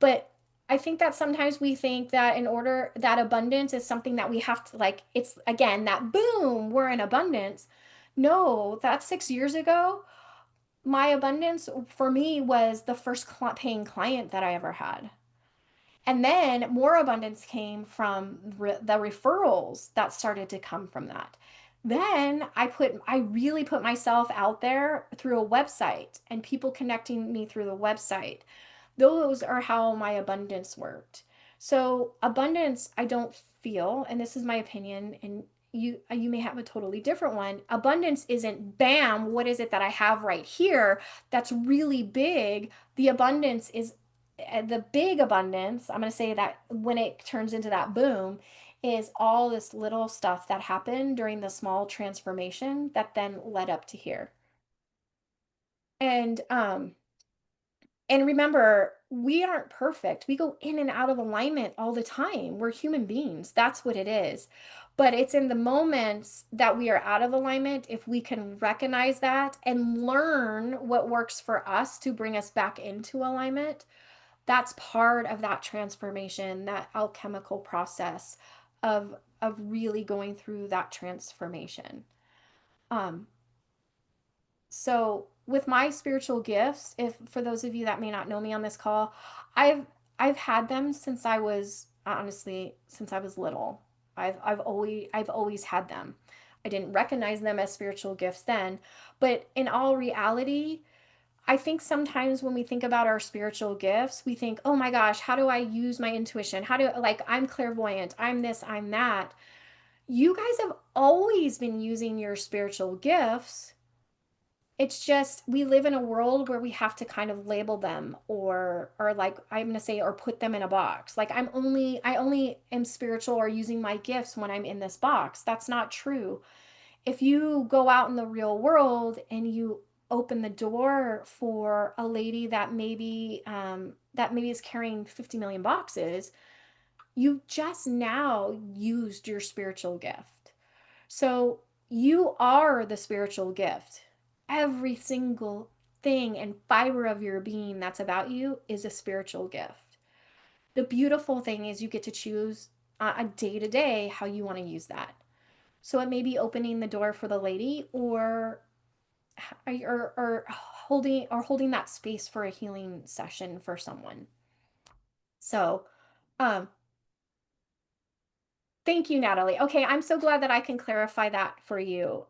[SPEAKER 1] But I think that sometimes we think that in order that abundance is something that we have to, like, it's again that boom, we're in abundance. No, that's 6 years ago. My abundance for me was the first paying client that I ever had. And then more abundance came from the referrals that started to come from that. Then I really put myself out there through a website and people connecting me through the website. Those are how my abundance worked. So abundance, I don't feel, and this is my opinion, and you may have a totally different one. Abundance isn't bam, what is it that I have right here that's really big? The abundance is the big abundance. I'm going to say that when it turns into that boom is all this little stuff that happened during the small transformation that then led up to here. And remember, we aren't perfect. We go in and out of alignment all the time. We're human beings. That's what it is. But it's in the moments that we are out of alignment, if we can recognize that and learn what works for us to bring us back into alignment, that's part of that transformation, that alchemical process of really going through that transformation. Um, so with my spiritual gifts, if for those of you that may not know me on this call, I've I've had them since I was honestly since I was little. I've always had them. I didn't recognize them as spiritual gifts then, but in all reality, I think sometimes when we think about our spiritual gifts, we think, "Oh my gosh, how do I use my intuition? How do like I'm clairvoyant, I'm this, I'm that." You guys have always been using your spiritual gifts. It's just we live in a world where we have to kind of label them or like I'm going to say or put them in a box. Like I only am spiritual or using my gifts when I'm in this box. That's not true. If you go out in the real world and you open the door for a lady that maybe is carrying 50 million boxes, you just now used your spiritual gift. So you are the spiritual gift. Every single thing and fiber of your being that's about you is a spiritual gift. The beautiful thing is you get to choose a day to day how you want to use that. So it may be opening the door for the lady or holding that space for a healing session for someone. So, um, thank you, Natalie. Okay, I'm so glad that I can clarify that for you.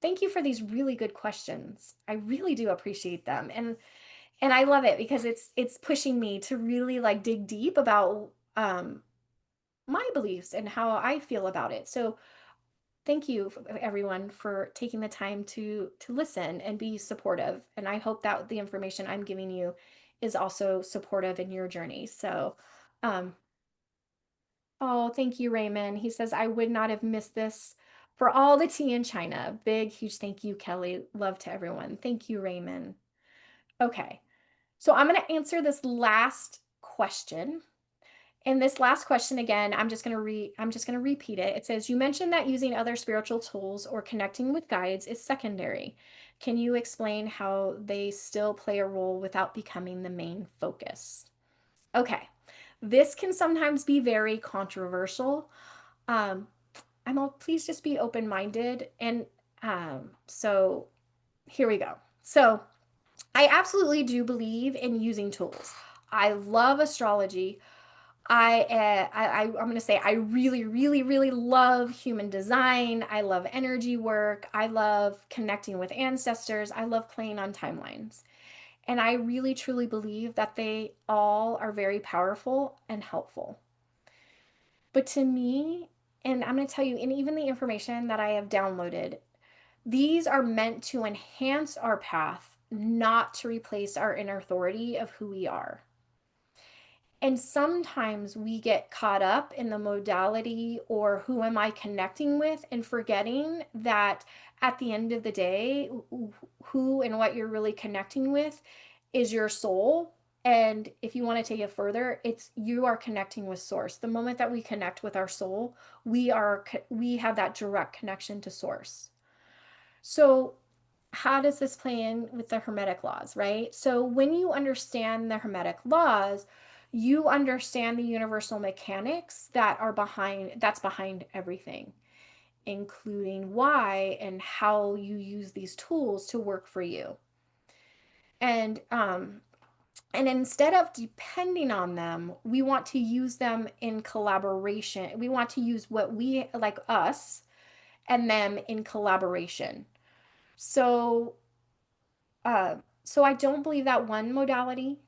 [SPEAKER 1] Thank you for these really good questions. I really do appreciate them. And And I love it because it's pushing me to really like dig deep about my beliefs and how I feel about it. So thank you everyone for taking the time to listen and be supportive. And I hope that the information I'm giving you is also supportive in your journey. So um oh, thank you, Raymond. He says, I would not have missed this for all the tea in China. Big, huge thank you, Kelly. Love to everyone. Thank you, Raymond. Okay. So I'm going to answer this last question. And this last question again, I'm just going to repeat it. It says, you mentioned that using other spiritual tools or connecting with guides is secondary. Can you explain how they still play a role without becoming the main focus? Okay. This can sometimes be very controversial. Um, please just be open-minded. And so here we go. So I absolutely do believe in using tools. I love astrology. I'm going to say I really, really, really love human design. I love energy work. I love connecting with ancestors. I love playing on timelines. And I really, truly believe that they all are very powerful and helpful. But to me, and I'm going to tell you, and even the information that I have downloaded, these are meant to enhance our path, not to replace our inner authority of who we are. And sometimes we get caught up in the modality or who am I connecting with and forgetting that at the end of the day, who and what you're really connecting with is your soul. And if you want to take it further, it's you are connecting with source. The moment that we connect with our soul, we have that direct connection to source. So how does this play in with the Hermetic laws, right? So when you understand the Hermetic laws, you understand the universal mechanics that's behind everything, including why and how you use these tools to work for you. And instead of depending on them, we want to use them in collaboration. We want to use what we like us and them in collaboration. So Uh, so I don't believe that one modality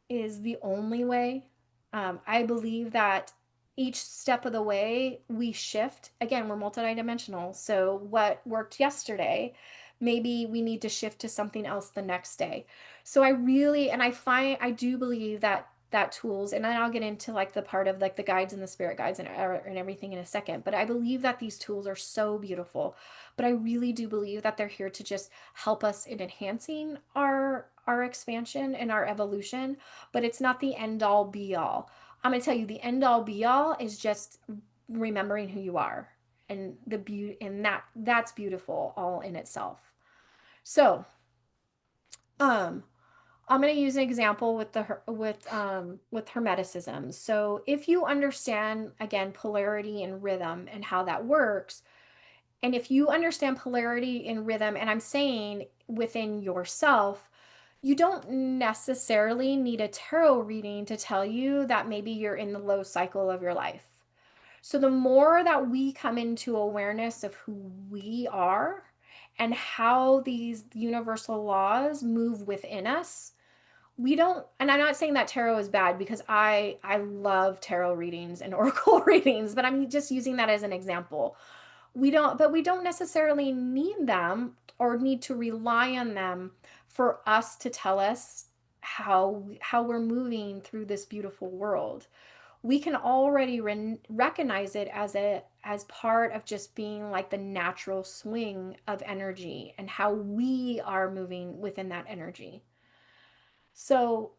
[SPEAKER 1] is the only way. I believe that each step of the way we shift. Again, we're multidimensional. So what worked yesterday, maybe we need to shift to something else the next day. So I do believe that tools, and then I'll get into like the part of like the guides and the spirit guides and everything in a second. But I believe that these tools are so beautiful. But I really do believe that they're here to just help us in enhancing our expansion and our evolution, but it's not the end all be all. I'm going to tell you the end all be all is just remembering who you are and the beauty and that's beautiful all in itself. So, um I'm going to use an example with with hermeticism. So, if you understand again polarity and rhythm and how that works, and if you understand polarity and rhythm, and I'm saying within yourself, you don't necessarily need a tarot reading to tell you that maybe you're in the low cycle of your life. So the more that we come into awareness of who we are and how these universal laws move within us, we don't, and I'm not saying that tarot is bad because I love tarot readings and oracle readings, but I'm just using that as an example. We don't necessarily need them or need to rely on them for us to tell us how we're moving through this beautiful world. We can already recognize it as part of just being like the natural swing of energy and how we are moving within that energy. So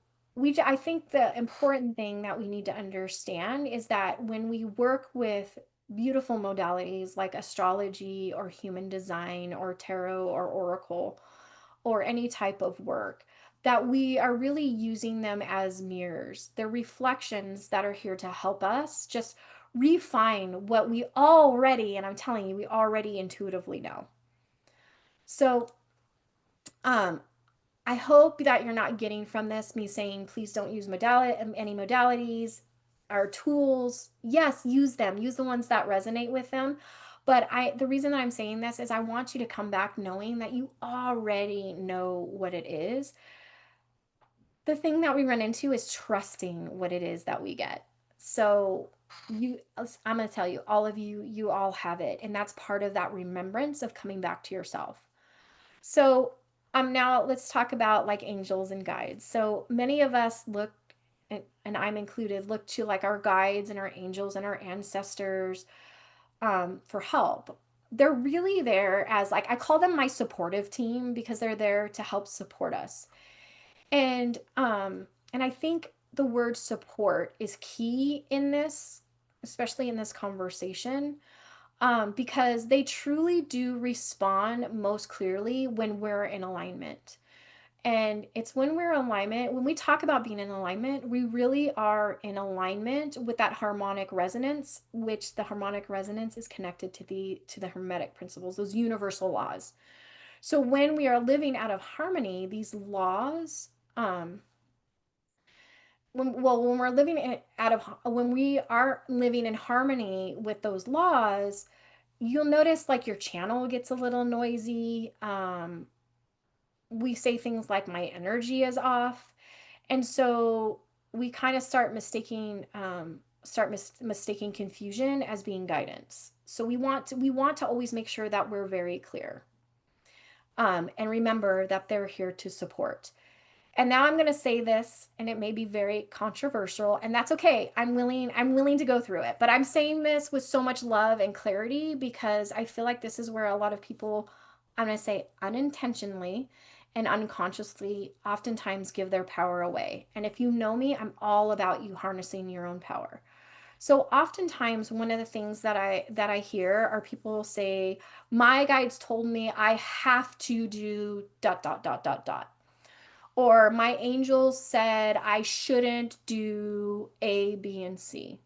[SPEAKER 1] I think the important thing that we need to understand is that when we work with beautiful modalities like astrology or human design or tarot or oracle or any type of work, that we are really using them as mirrors. They're reflections that are here to help us just refine what we already, and I'm telling you, we already intuitively know. So, um, I hope that you're not getting from this me saying, please don't use any modalities or tools. Yes, use them. Use the ones that resonate with them. But the reason that I'm saying this is I want you to come back knowing that you already know what it is. the thing that we run into is trusting what it is that we get. So I'm going to tell you, all of you, you all have it. And that's part of that remembrance of coming back to yourself. So now let's talk about like angels and guides. So many of us look, and I'm included, look to like our guides and our angels and our ancestors for help. They're really there as like, I call them my supportive team because they're there to help support us. And I think the word support is key in this, especially in this conversation, because they truly do respond most clearly when we're in alignment. And it's when we're in alignment, when we talk about being in alignment, we really are in alignment with that harmonic resonance, which the harmonic resonance is connected to the Hermetic principles, those universal laws. So when we are living out of harmony, these laws, when we're living out of when we are living in harmony with those laws, you'll notice like your channel gets a little noisy. We say things like my energy is off, and so we kind of start mistaking confusion as being guidance. So we want to always make sure that we're very clear, and remember that they're here to support. And now I'm going to say this, and it may be very controversial, and that's okay. I'm willing to go through it. But I'm saying this with so much love and clarity because I feel like this is where a lot of people, I'm going to say unintentionally and unconsciously, oftentimes give their power away. And if you know me, I'm all about you harnessing your own power. So oftentimes one of the things that I hear are people say, my guides told me I have to do dot dot dot dot dot, or my angels said I shouldn't do A, B, and C.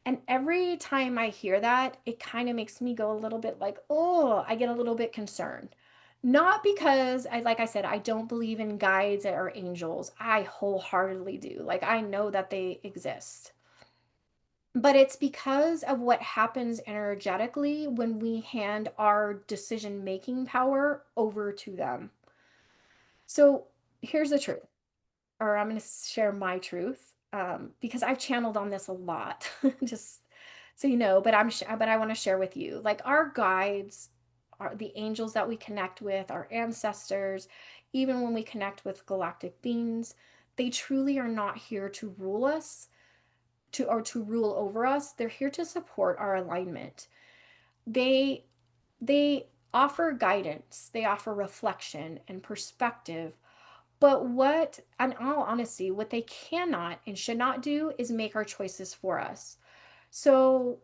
[SPEAKER 1] And every time I hear that, it kind of makes me go a little bit like, oh, I get a little bit concerned. Not because like I said, I don't believe in guides or angels. I wholeheartedly do. Like I know that they exist. But it's because of what happens energetically when we hand our decision making power over to them. So here's the truth, or I'm going to share my truth, because I've channeled on this a lot, just so you know. But I want to share with you, like our guides, are the angels that we connect with, our ancestors, even when we connect with galactic beings. They truly are not here to rule us, to rule over us. They're here to support our alignment. They they offer guidance. They offer reflection and perspective, but what, in all honesty, what they cannot and should not do is make our choices for us. So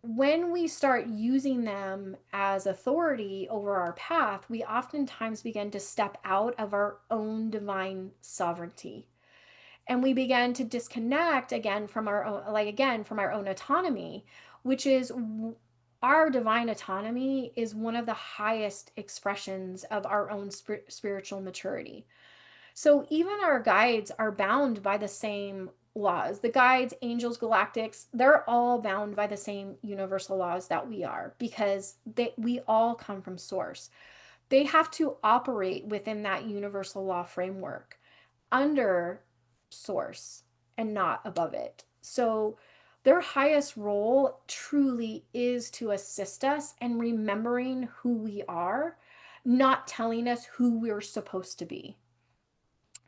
[SPEAKER 1] when we start using them as authority over our path, we oftentimes begin to step out of our own divine sovereignty. And we begin to disconnect again from our own, like again, from our own autonomy, which is our divine autonomy is one of the highest expressions of our own spiritual maturity. So even our guides are bound by the same laws. The guides, angels, galactics, they're all bound by the same universal laws that we are because we all come from source. They have to operate within that universal law framework under source and not above it. So their highest role truly is to assist us in remembering who we are, not telling us who we're supposed to be.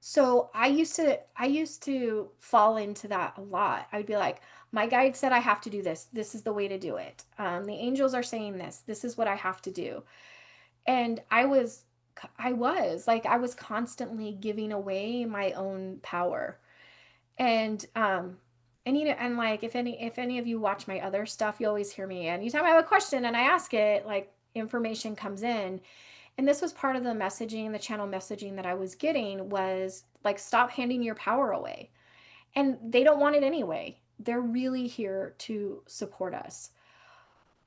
[SPEAKER 1] So I used to fall into that a lot. I would be like, my guide said I have to do this. This is the way to do it. The angels are saying this. This is what I have to do. And I was constantly giving away my own power. And you know, and like if any of you watch my other stuff, you always hear me. Anytime I have a question and I ask it, like information comes in. And this was part of the messaging, the channel messaging that I was getting was like, stop handing your power away. And they don't want it anyway. They're really here to support us.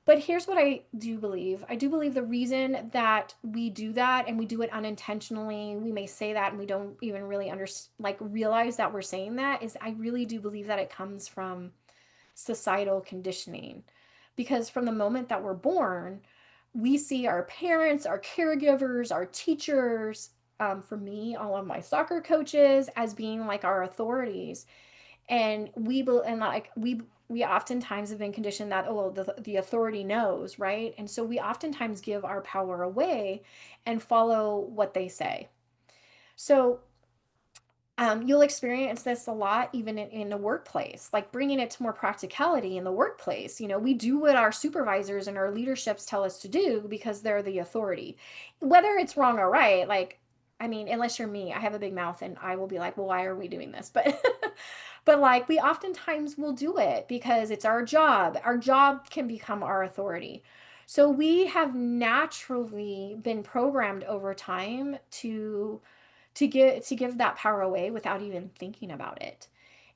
[SPEAKER 1] But here's what I do believe. I do believe the reason that we do that and we do it unintentionally, we may say that and we don't even really realize that we're saying that, is I really do believe that it comes from societal conditioning. Because from the moment that we're born, we see our parents, our caregivers, our teachers, for me, all of my soccer coaches as being like our authorities. And we oftentimes have been conditioned that, oh, the authority knows, right? And so we oftentimes give our power away and follow what they say. So you'll experience this a lot even in the workplace, like bringing it to more practicality in the workplace. We do what our supervisors and our leaderships tell us to do because they're the authority, whether it's wrong or right. Like, I mean, unless you're me, I have a big mouth and I will be like, well, why are we doing this? But but like we oftentimes will do it because it's our job. Our job can become our authority. So we have naturally been programmed over time to give that power away without even thinking about it.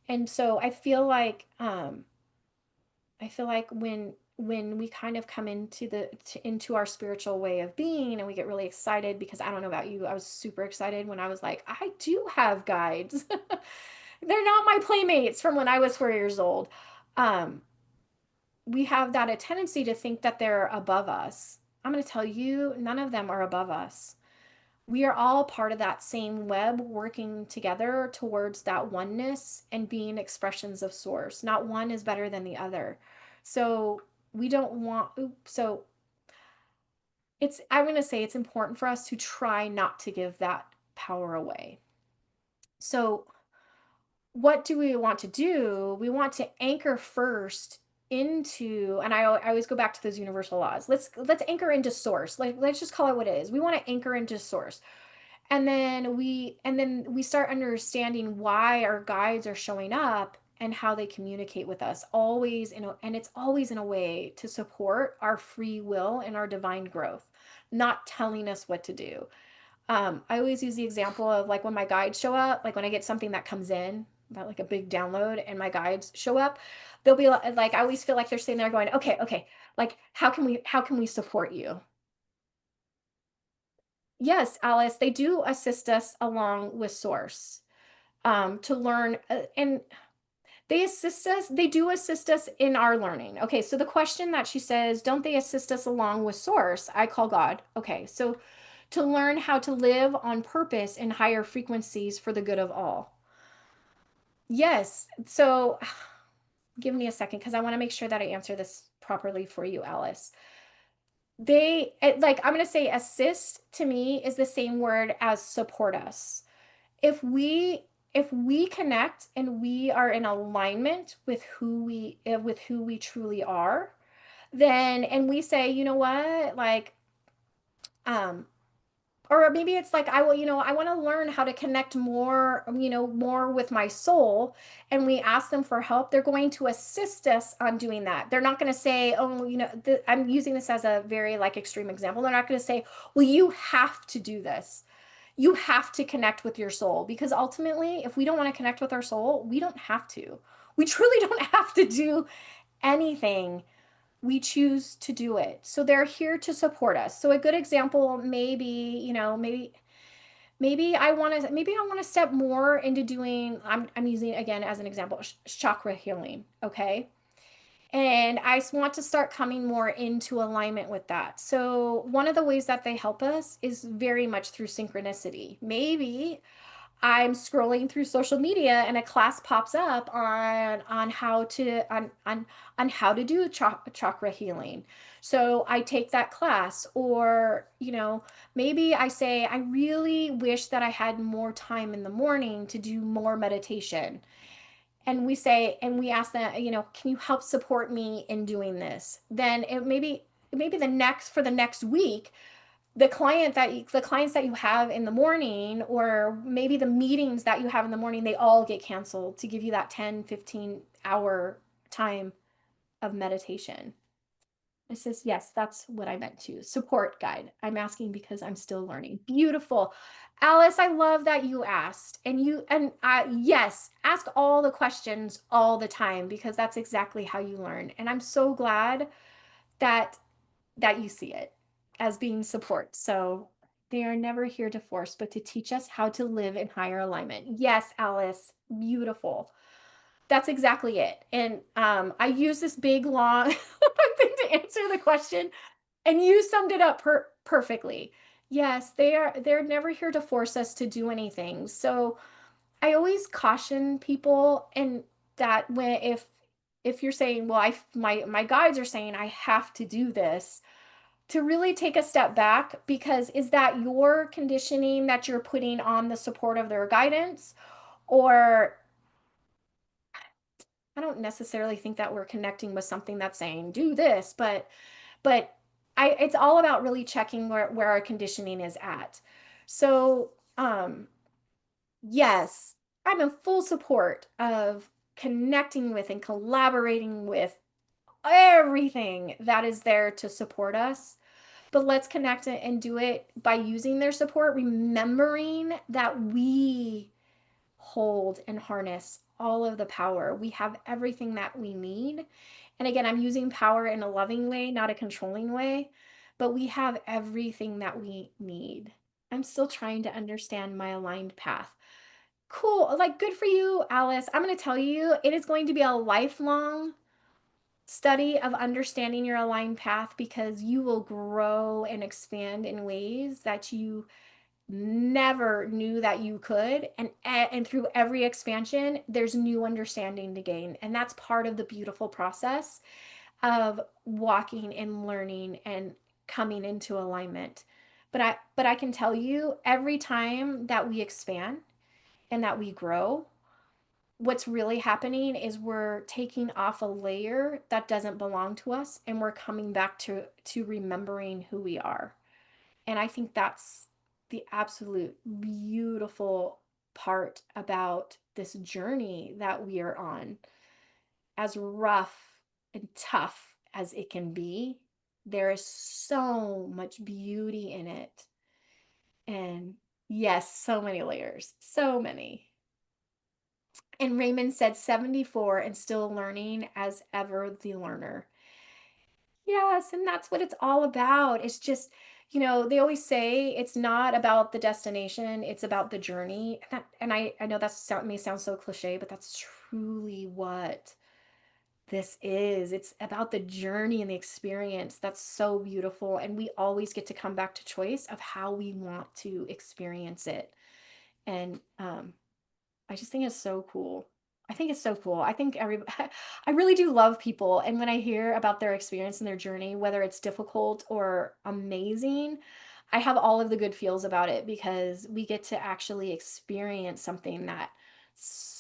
[SPEAKER 1] And so I feel like when we kind of come into our spiritual way of being, and we get really excited, because I don't know about you, I was super excited when I was like, I do have guides. They're not my playmates from when I was 4 years old. Um, we have that a tendency to think that they're above us. I'm going to tell you, none of them are above us. We are all part of that same web, working together towards that oneness and being expressions of source. Not one is better than the other. So we don't want, so I'm going to say it's important for us to try not to give that power away. So what do we want to do? We want to anchor first into, and I always go back to those universal laws. Let's anchor into source. Like, let's just call it what it is. We want to anchor into source. And then we start understanding why our guides are showing up and how they communicate with us, and it's always in a way to support our free will and our divine growth, not telling us what to do. I always use the example of, like, when my guides show up, like when I get something that comes in about like a big download and my guides show up, they'll be like, I always feel like they're sitting there going, okay, like, how can we support you? Yes, Alice, they do assist us along with source, to learn, and they do assist us in our learning. Okay, so the question that she says, don't they assist us along with source? I call God. Okay, so to learn how to live on purpose in higher frequencies for the good of all. Yes, so give me a second because I want to make sure that I answer this properly for you, Alice. Like, I'm going to say assist to me is the same word as support us. If we connect and we are in alignment with who we truly are, then, and we say, you know what, like, um or maybe it's like, I want to learn how to connect more with my soul, and we ask them for help, they're going to assist us on doing that. They're not going to say, oh, I'm using this as a very, like, extreme example. They're not going to say, well, you have to do this. You have to connect with your soul, because ultimately, if we don't want to connect with our soul, we don't have to. We truly don't have to do anything. We choose to do it. So they're here to support us. So a good example, maybe I want to step more into doing, I'm using again as an example, chakra healing, okay? And I want to start coming more into alignment with that. So one of the ways that they help us is very much through synchronicity. Maybe I'm scrolling through social media and a class pops up on how to do chakra healing. So I take that class, or maybe I say, I really wish that I had more time in the morning to do more meditation. And we ask them, can you help support me in doing this? Then maybe for the next week, the clients that you have in the morning, or maybe the meetings that you have in the morning, they all get canceled to give you that 10-15 hour time of meditation. It says, yes, that's what I meant to. Support guide. I'm asking because I'm still learning. Beautiful. Alice, I love that you asked. Yes, ask all the questions all the time, because that's exactly how you learn. And I'm so glad that you see it as being support. So they are never here to force, but to teach us how to live in higher alignment. Yes, Alice, beautiful. That's exactly it. And I use this big, long thing to answer the question, and you summed it up perfectly. Yes, they're never here to force us to do anything. So I always caution people and that when if you're saying, well, my guides are saying I have to do this, to really take a step back because is that your conditioning that you're putting on the support of their guidance? Or I don't necessarily think that we're connecting with something that's saying do this, but it's all about really checking where our conditioning is at. So yes, I'm in full support of connecting with and collaborating with everything that is there to support us. But let's connect it and do it by using their support, remembering that we hold and harness all of the power. We have everything that we need. And again, I'm using power in a loving way, not a controlling way, but we have everything that we need. I'm still trying to understand my aligned path. Cool. Like, good for you, Alice. I'm going to tell you, it is going to be a lifelong study of understanding your aligned path because you will grow and expand in ways that you never knew that you could, and through every expansion there's new understanding to gain, and that's part of the beautiful process of walking and learning and coming into alignment. But I can tell you every time that we expand and that we grow, what's really happening is we're taking off a layer that doesn't belong to us and we're coming back to remembering who we are. And I think that's the absolute beautiful part about this journey that we are on. As rough and tough as it can be, there is so much beauty in it. And yes, so many layers, so many. And Raymond said 74 and still learning as ever the learner. Yes, and that's what it's all about. It's just, they always say it's not about the destination, it's about the journey. And I know may sound so cliche, but that's truly what this is. It's about the journey and the experience. That's so beautiful. And we always get to come back to choice of how we want to experience it. And I just think it's so cool. I think it's so cool. I think I really do love people. And when I hear about their experience and their journey, whether it's difficult or amazing, I have all of the good feels about it because we get to actually experience something that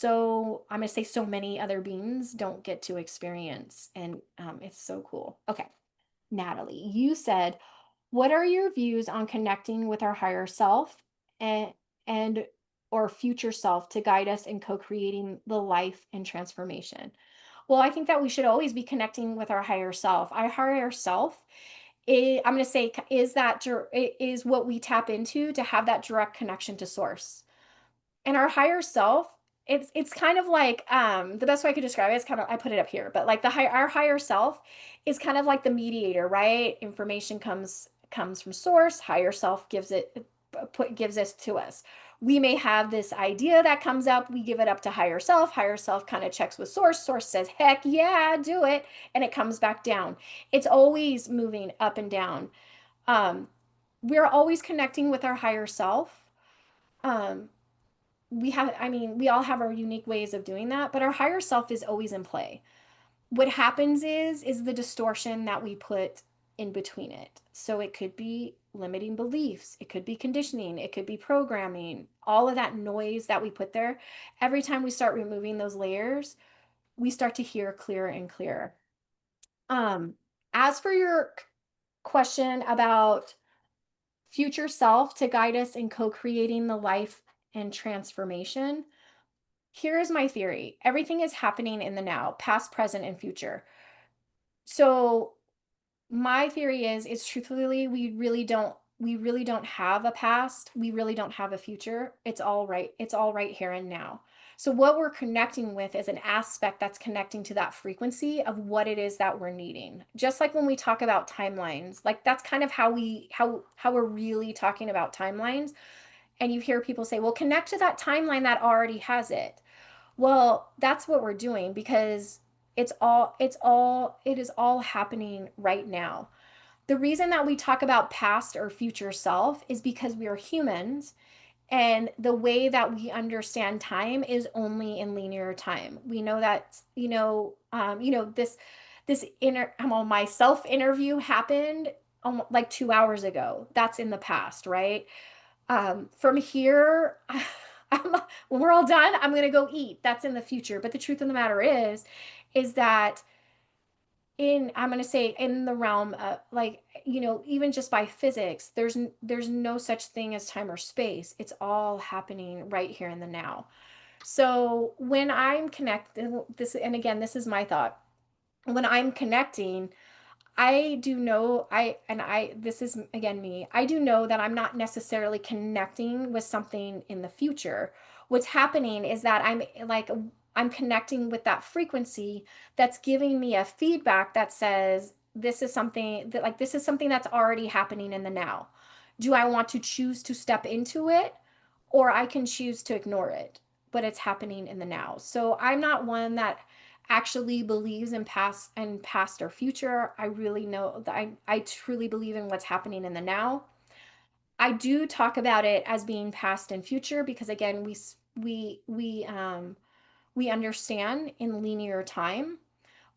[SPEAKER 1] I'm going to say so many other beings don't get to experience. And it's so cool. Okay. Natalie, you said, what are your views on connecting with our higher self and and or future self to guide us in co-creating the life and transformation? Well, I think that we should always be connecting with our higher self. Our higher self I'm going to say is what we tap into to have that direct connection to source. And our higher self, it's kind of like the best way I could describe it is kind of, I put it up here, but like our higher self is kind of like the mediator, right? Information comes from source, higher self gives this to us. We may have this idea that comes up, we give it up to higher self kind of checks with source says heck yeah, do it, and it comes back down. It's always moving up and down. um we're always connecting with our higher self. um we all have our unique ways of doing that, but our higher self is always in play. What happens is the distortion that we put in between it. So it could be limiting beliefs, it could be conditioning, it could be programming, all of that noise that we put there. Every time we start removing those layers, we start to hear clearer and clearer. Um, as for your question about future self to guide us in co-creating the life and transformation, here is my theory. Everything is happening in the now, past, present, and future. So my theory is truthfully, we really don't have a past. We really don't have a future. It's all right. It's all right here and now. So what we're connecting with is an aspect that's connecting to that frequency of what it is that we're needing. Just like when we talk about timelines, like that's kind of how we're really talking about timelines. And you hear people say, well, connect to that timeline that already has it. Well, that's what we're doing because it is all happening right now. The reason that we talk about past or future self is because we are humans, and the way that we understand time is only in linear time. We know that, this inner, well, my self interview happened like 2 hours ago. That's in the past, right? From here, when we're all done, I'm gonna go eat. That's in the future. But the truth of the matter is that I'm going to say in the realm of, like, even just by physics, there's no such thing as time or space. It's all happening right here in the now. So when I'm connected, this, and again, this is my thought, when I'm connecting, I do know, this is again me, I do know that I'm not necessarily connecting with something in the future. What's happening is that I'm connecting with that frequency that's giving me a feedback that says this is something that's already happening in the now. Do I want to choose to step into it, or I can choose to ignore it, but it's happening in the now. So I'm not one that actually believes in past or future. I really know that I truly believe in what's happening in the now. I do talk about it as being past and future because again, we understand in linear time,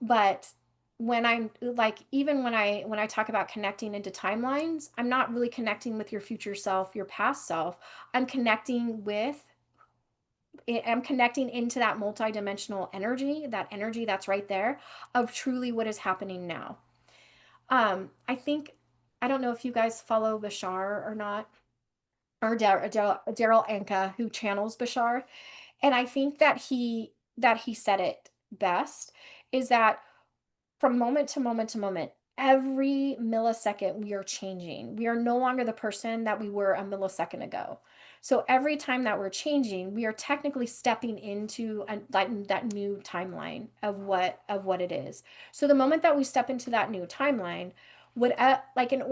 [SPEAKER 1] but when I'm like, even when I talk about connecting into timelines, I'm not really connecting with your future self, your past self. I'm connecting with I'm connecting into that multidimensional energy, that energy that's right there of truly what is happening now. I think, I don't know if you guys follow Bashar or not, or Daryl Anka, who channels Bashar. And I think that he said it best, is that from moment to moment to moment, every millisecond we are changing. We are no longer the person that we were a millisecond ago. So every time that we're changing, we are technically stepping into that new timeline of what it is. So the moment that we step into that new timeline, would like in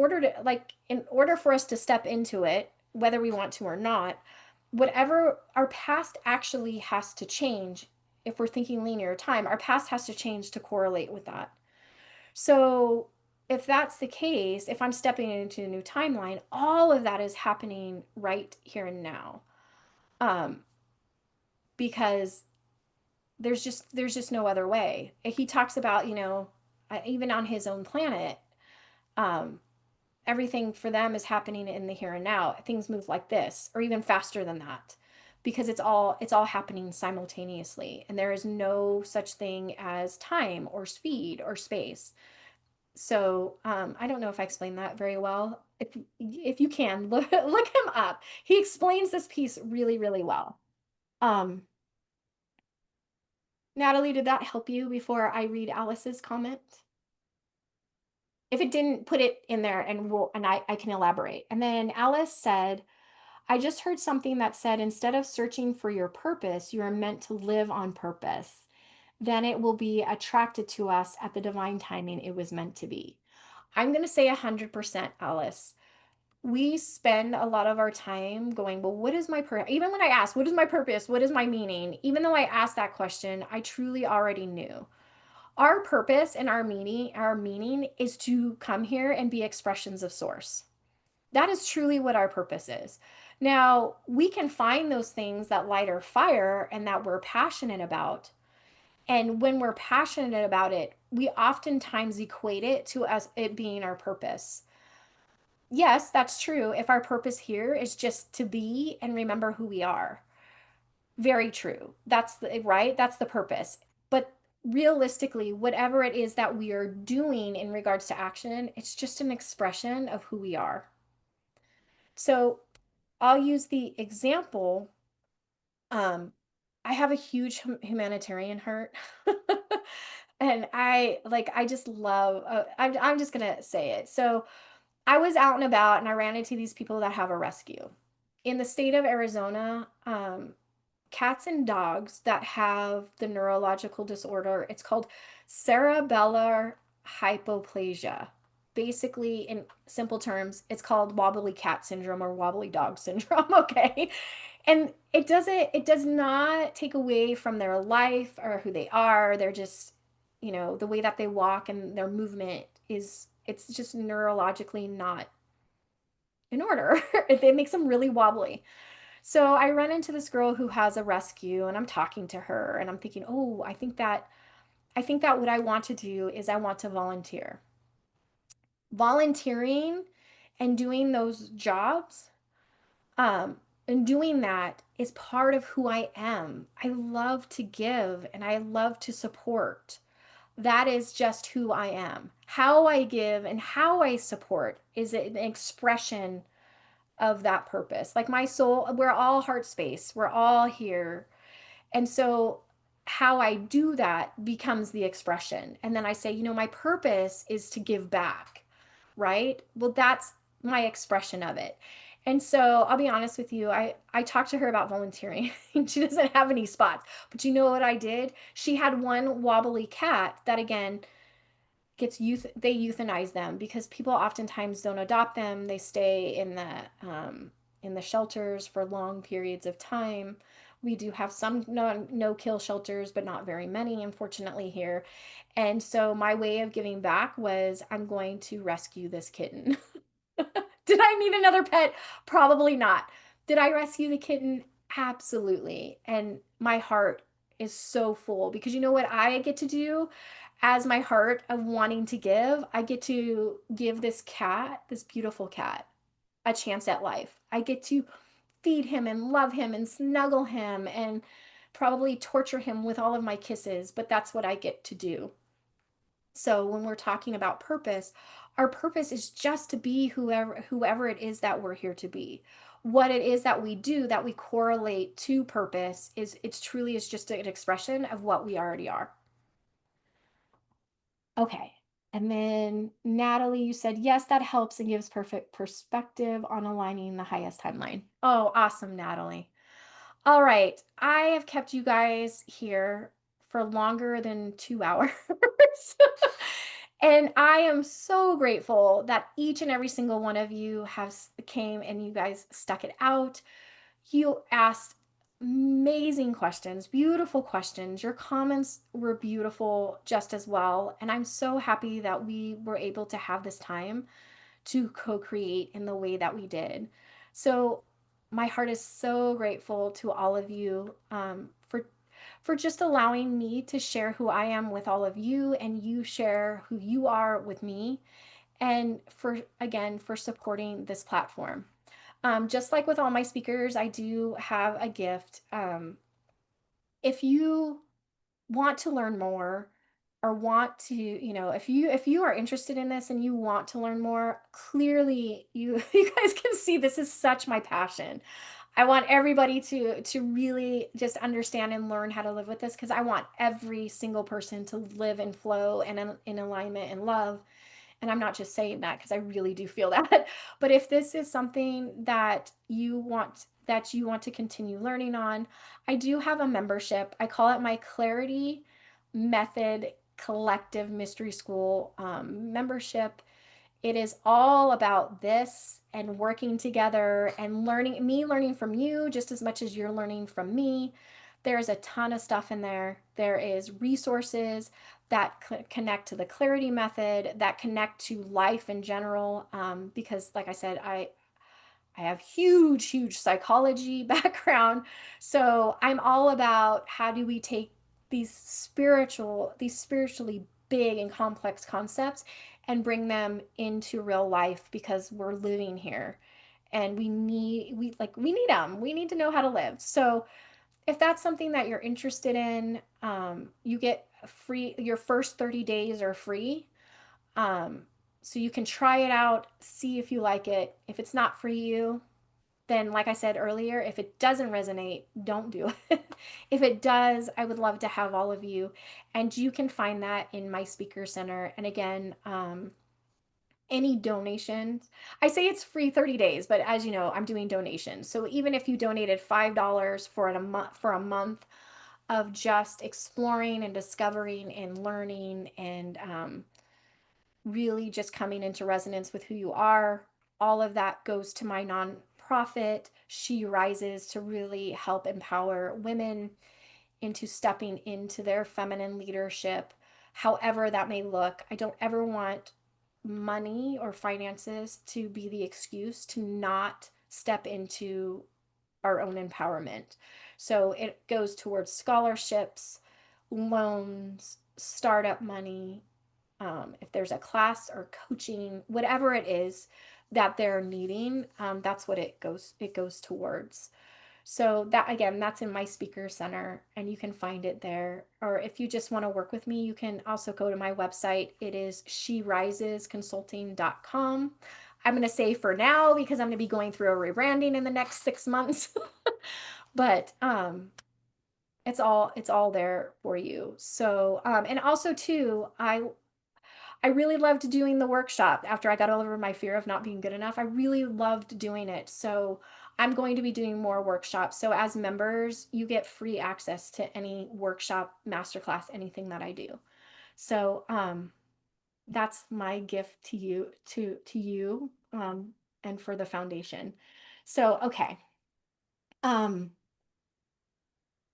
[SPEAKER 1] order for us to step into it, whether we want to or not, whatever our past actually has to change. If we're thinking linear time, our past has to change to correlate with that. So if that's the case, if I'm stepping into a new timeline, all of that is happening right here and now. Um, because there's just no other way. He talks about, even on his own planet, um, everything for them is happening in the here and now. Things move like this, or even faster than that, because it's all happening simultaneously, and there is no such thing as time or speed or space. So I don't know if I explained that very well. If you can look him up, he explains this piece really, really well. Um, Natalie, did that help you before I read Alice's comment? If it didn't, put it in there and I can elaborate. And then Alice said, I just heard something that said instead of searching for your purpose, you are meant to live on purpose. Then it will be attracted to us at the divine timing it was meant to be. I'm going to say 100%, Alice. We spend a lot of our time going, well, what is my purpose? Even when I ask, what is my purpose? What is my meaning? Even though I asked that question, I truly already knew. Our purpose and our meaning is to come here and be expressions of source. That is truly what our purpose is. Now, we can find those things that light our fire and that we're passionate about. And when we're passionate about it, we oftentimes equate it to us it being our purpose. Yes, that's true. If our purpose here is just to be and remember who we are. Very true. That's the right. That's the purpose. But realistically, whatever it is that we are doing in regards to action, it's just an expression of who we are. So I'll use the example. Um, I have a huge humanitarian heart. And I just love, I'm just gonna say it. So I was out and about and I ran into these people that have a rescue. In the state of Arizona, cats and dogs that have the neurological disorder, it's called cerebellar hypoplasia. Basically, in simple terms, it's called wobbly cat syndrome or wobbly dog syndrome, okay? And it does not take away from their life or who they are. They're just, the way that they walk and their movement is it's just neurologically not in order. It makes them really wobbly. So I run into this girl who has a rescue and I'm talking to her and I'm thinking, "Oh, I think that what I want to do is I want to volunteer." Volunteering and doing those jobs, um, and doing that is part of who I am. I love to give and I love to support. That is just who I am. How I give and how I support is an expression of that purpose. Like my soul, we're all heart space. We're all here. And so how I do that becomes the expression. And then I say, my purpose is to give back, right? Well, that's my expression of it. And so I'll be honest with you, I talked to her about volunteering. She doesn't have any spots. But you know what I did? She had one wobbly cat that again they euthanize them because people oftentimes don't adopt them. They stay in the shelters for long periods of time. We do have some no kill shelters, but not very many, unfortunately, here. And so my way of giving back was I'm going to rescue this kitten. Did I need another pet? Probably not. Did I rescue the kitten? Absolutely. And my heart is so full because you know what I get to do as my heart of wanting to give? I get to give this cat, this beautiful cat, a chance at life. I get to feed him and love him and snuggle him and probably torture him with all of my kisses, but that's what I get to do. So when we're talking about purpose, our purpose is just to be whoever it is that we're here to be. What it is that we do that we correlate to purpose it's truly is just an expression of what we already are. Okay. And then Natalie, you said, yes, that helps and gives perfect perspective on aligning the highest timeline. Oh, awesome, Natalie. All right. I have kept you guys here for longer than 2 hours. And I am so grateful that each and every single one of you has came and you guys stuck it out. You asked amazing questions, beautiful questions. Your comments were beautiful just as well. And I'm so happy that we were able to have this time to co-create in the way that we did. So my heart is so grateful to all of you for just allowing me to share who I am with all of you and you share who you are with me and for again for supporting this platform. Just like with all my speakers, I do have a gift. If you want to learn more or want to, if you are interested in this and you want to learn more, clearly you you guys can see this is such my passion. I want everybody to really just understand and learn how to live with this because I want every single person to live and flow and in alignment and love. And I'm not just saying that because I really do feel that. But if this is something that you want to continue learning on, I do have a membership. I call it my CLEARITY Method Collective Mystery School membership. It is all about this and working together and learning from you just as much as you're learning from me. There's a ton of stuff in there. There is resources that connect to the clarity method, that connect to life in general. Because, like I said, I have huge psychology background. So I'm all about how do we take these spiritually big and complex concepts and bring them into real life because we're living here and we need them. We need to know how to live. So if that's something that you're interested in, you get free, your first 30 days are free. Um, so you can try it out, see if you like it. If it's not for you, then like I said earlier, if it doesn't resonate, don't do it. If it does, I would love to have all of you. And you can find that in my speaker center. And again, any donations, I say it's free 30 days, but as you know, I'm doing donations. So even if you donated $5 for a month of just exploring and discovering and learning and really just coming into resonance with who you are. All of that goes to my nonprofit, SheRises, to really help empower women into stepping into their feminine leadership, however that may look. I don't ever want money or finances to be the excuse to not step into our own empowerment. So it goes towards scholarships, loans, startup money, if there's a class or coaching, whatever it is that they're needing, that's what it goes towards. So that, again, that's in my speaker center, and you can find it there. Or if you just want to work with me, you can also go to my website. It is SheRisesConsulting.com. I'm going to say for now, because I'm going to be going through a rebranding in the next 6 months. But it's all there for you. So and also too, I really loved doing the workshop after I got over my fear of not being good enough. I really loved doing it. So I'm going to be doing more workshops. So as members, you get free access to any workshop, masterclass, anything that I do. So that's my gift to you, to you, and for the foundation. So okay. Um,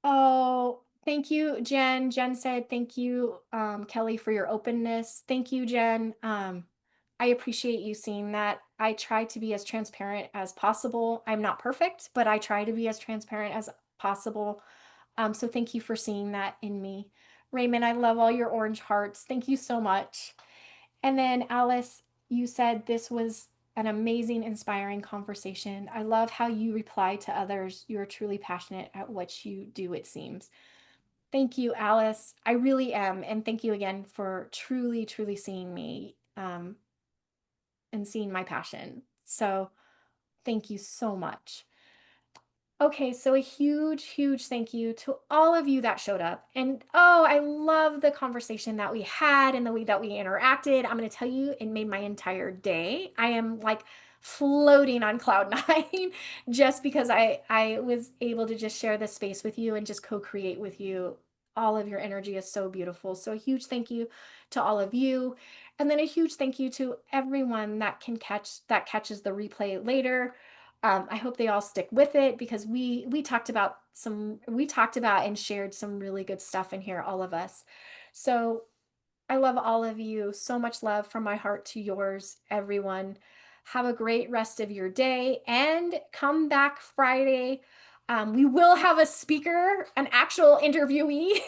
[SPEAKER 1] Oh, thank you, Jen. Jen said, thank you, Kelly, for your openness. Thank you, Jen. I appreciate you seeing that. I try to be as transparent as possible. I'm not perfect, but I try to be as transparent as possible. So thank you for seeing that in me. Raymond, I love all your orange hearts. Thank you so much. And then Alice, you said this was an amazing, inspiring conversation. I love how you reply to others. You're truly passionate at what you do, it seems. Thank you, Alice. I really am. And thank you again for truly, truly seeing me and seeing my passion. So thank you so much. Okay, so a huge, huge thank you to all of you that showed up. And oh, I love the conversation that we had and the way that we interacted. I'm going to tell you, it made my entire day. I am like floating on cloud nine just because I was able to just share this space with you and just co-create with you. All of your energy is so beautiful. So a huge thank you to all of you. And then a huge thank you to everyone that catches the replay later. I hope they all stick with it because we talked about and shared some really good stuff in here, all of us. So I love all of you. So much love from my heart to yours, everyone. Have a great rest of your day and come back Friday. We will have a speaker, an actual interviewee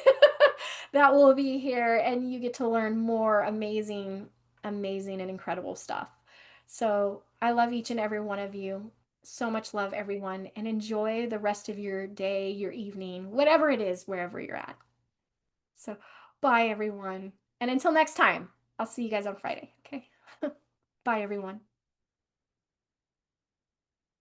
[SPEAKER 1] that will be here, and you get to learn more amazing, amazing, and incredible stuff. So I love each and every one of you. So much love, everyone, and enjoy the rest of your day, your evening, whatever it is, wherever you're at. So bye, everyone. And until next time, I'll see you guys on Friday. Okay. Bye, everyone.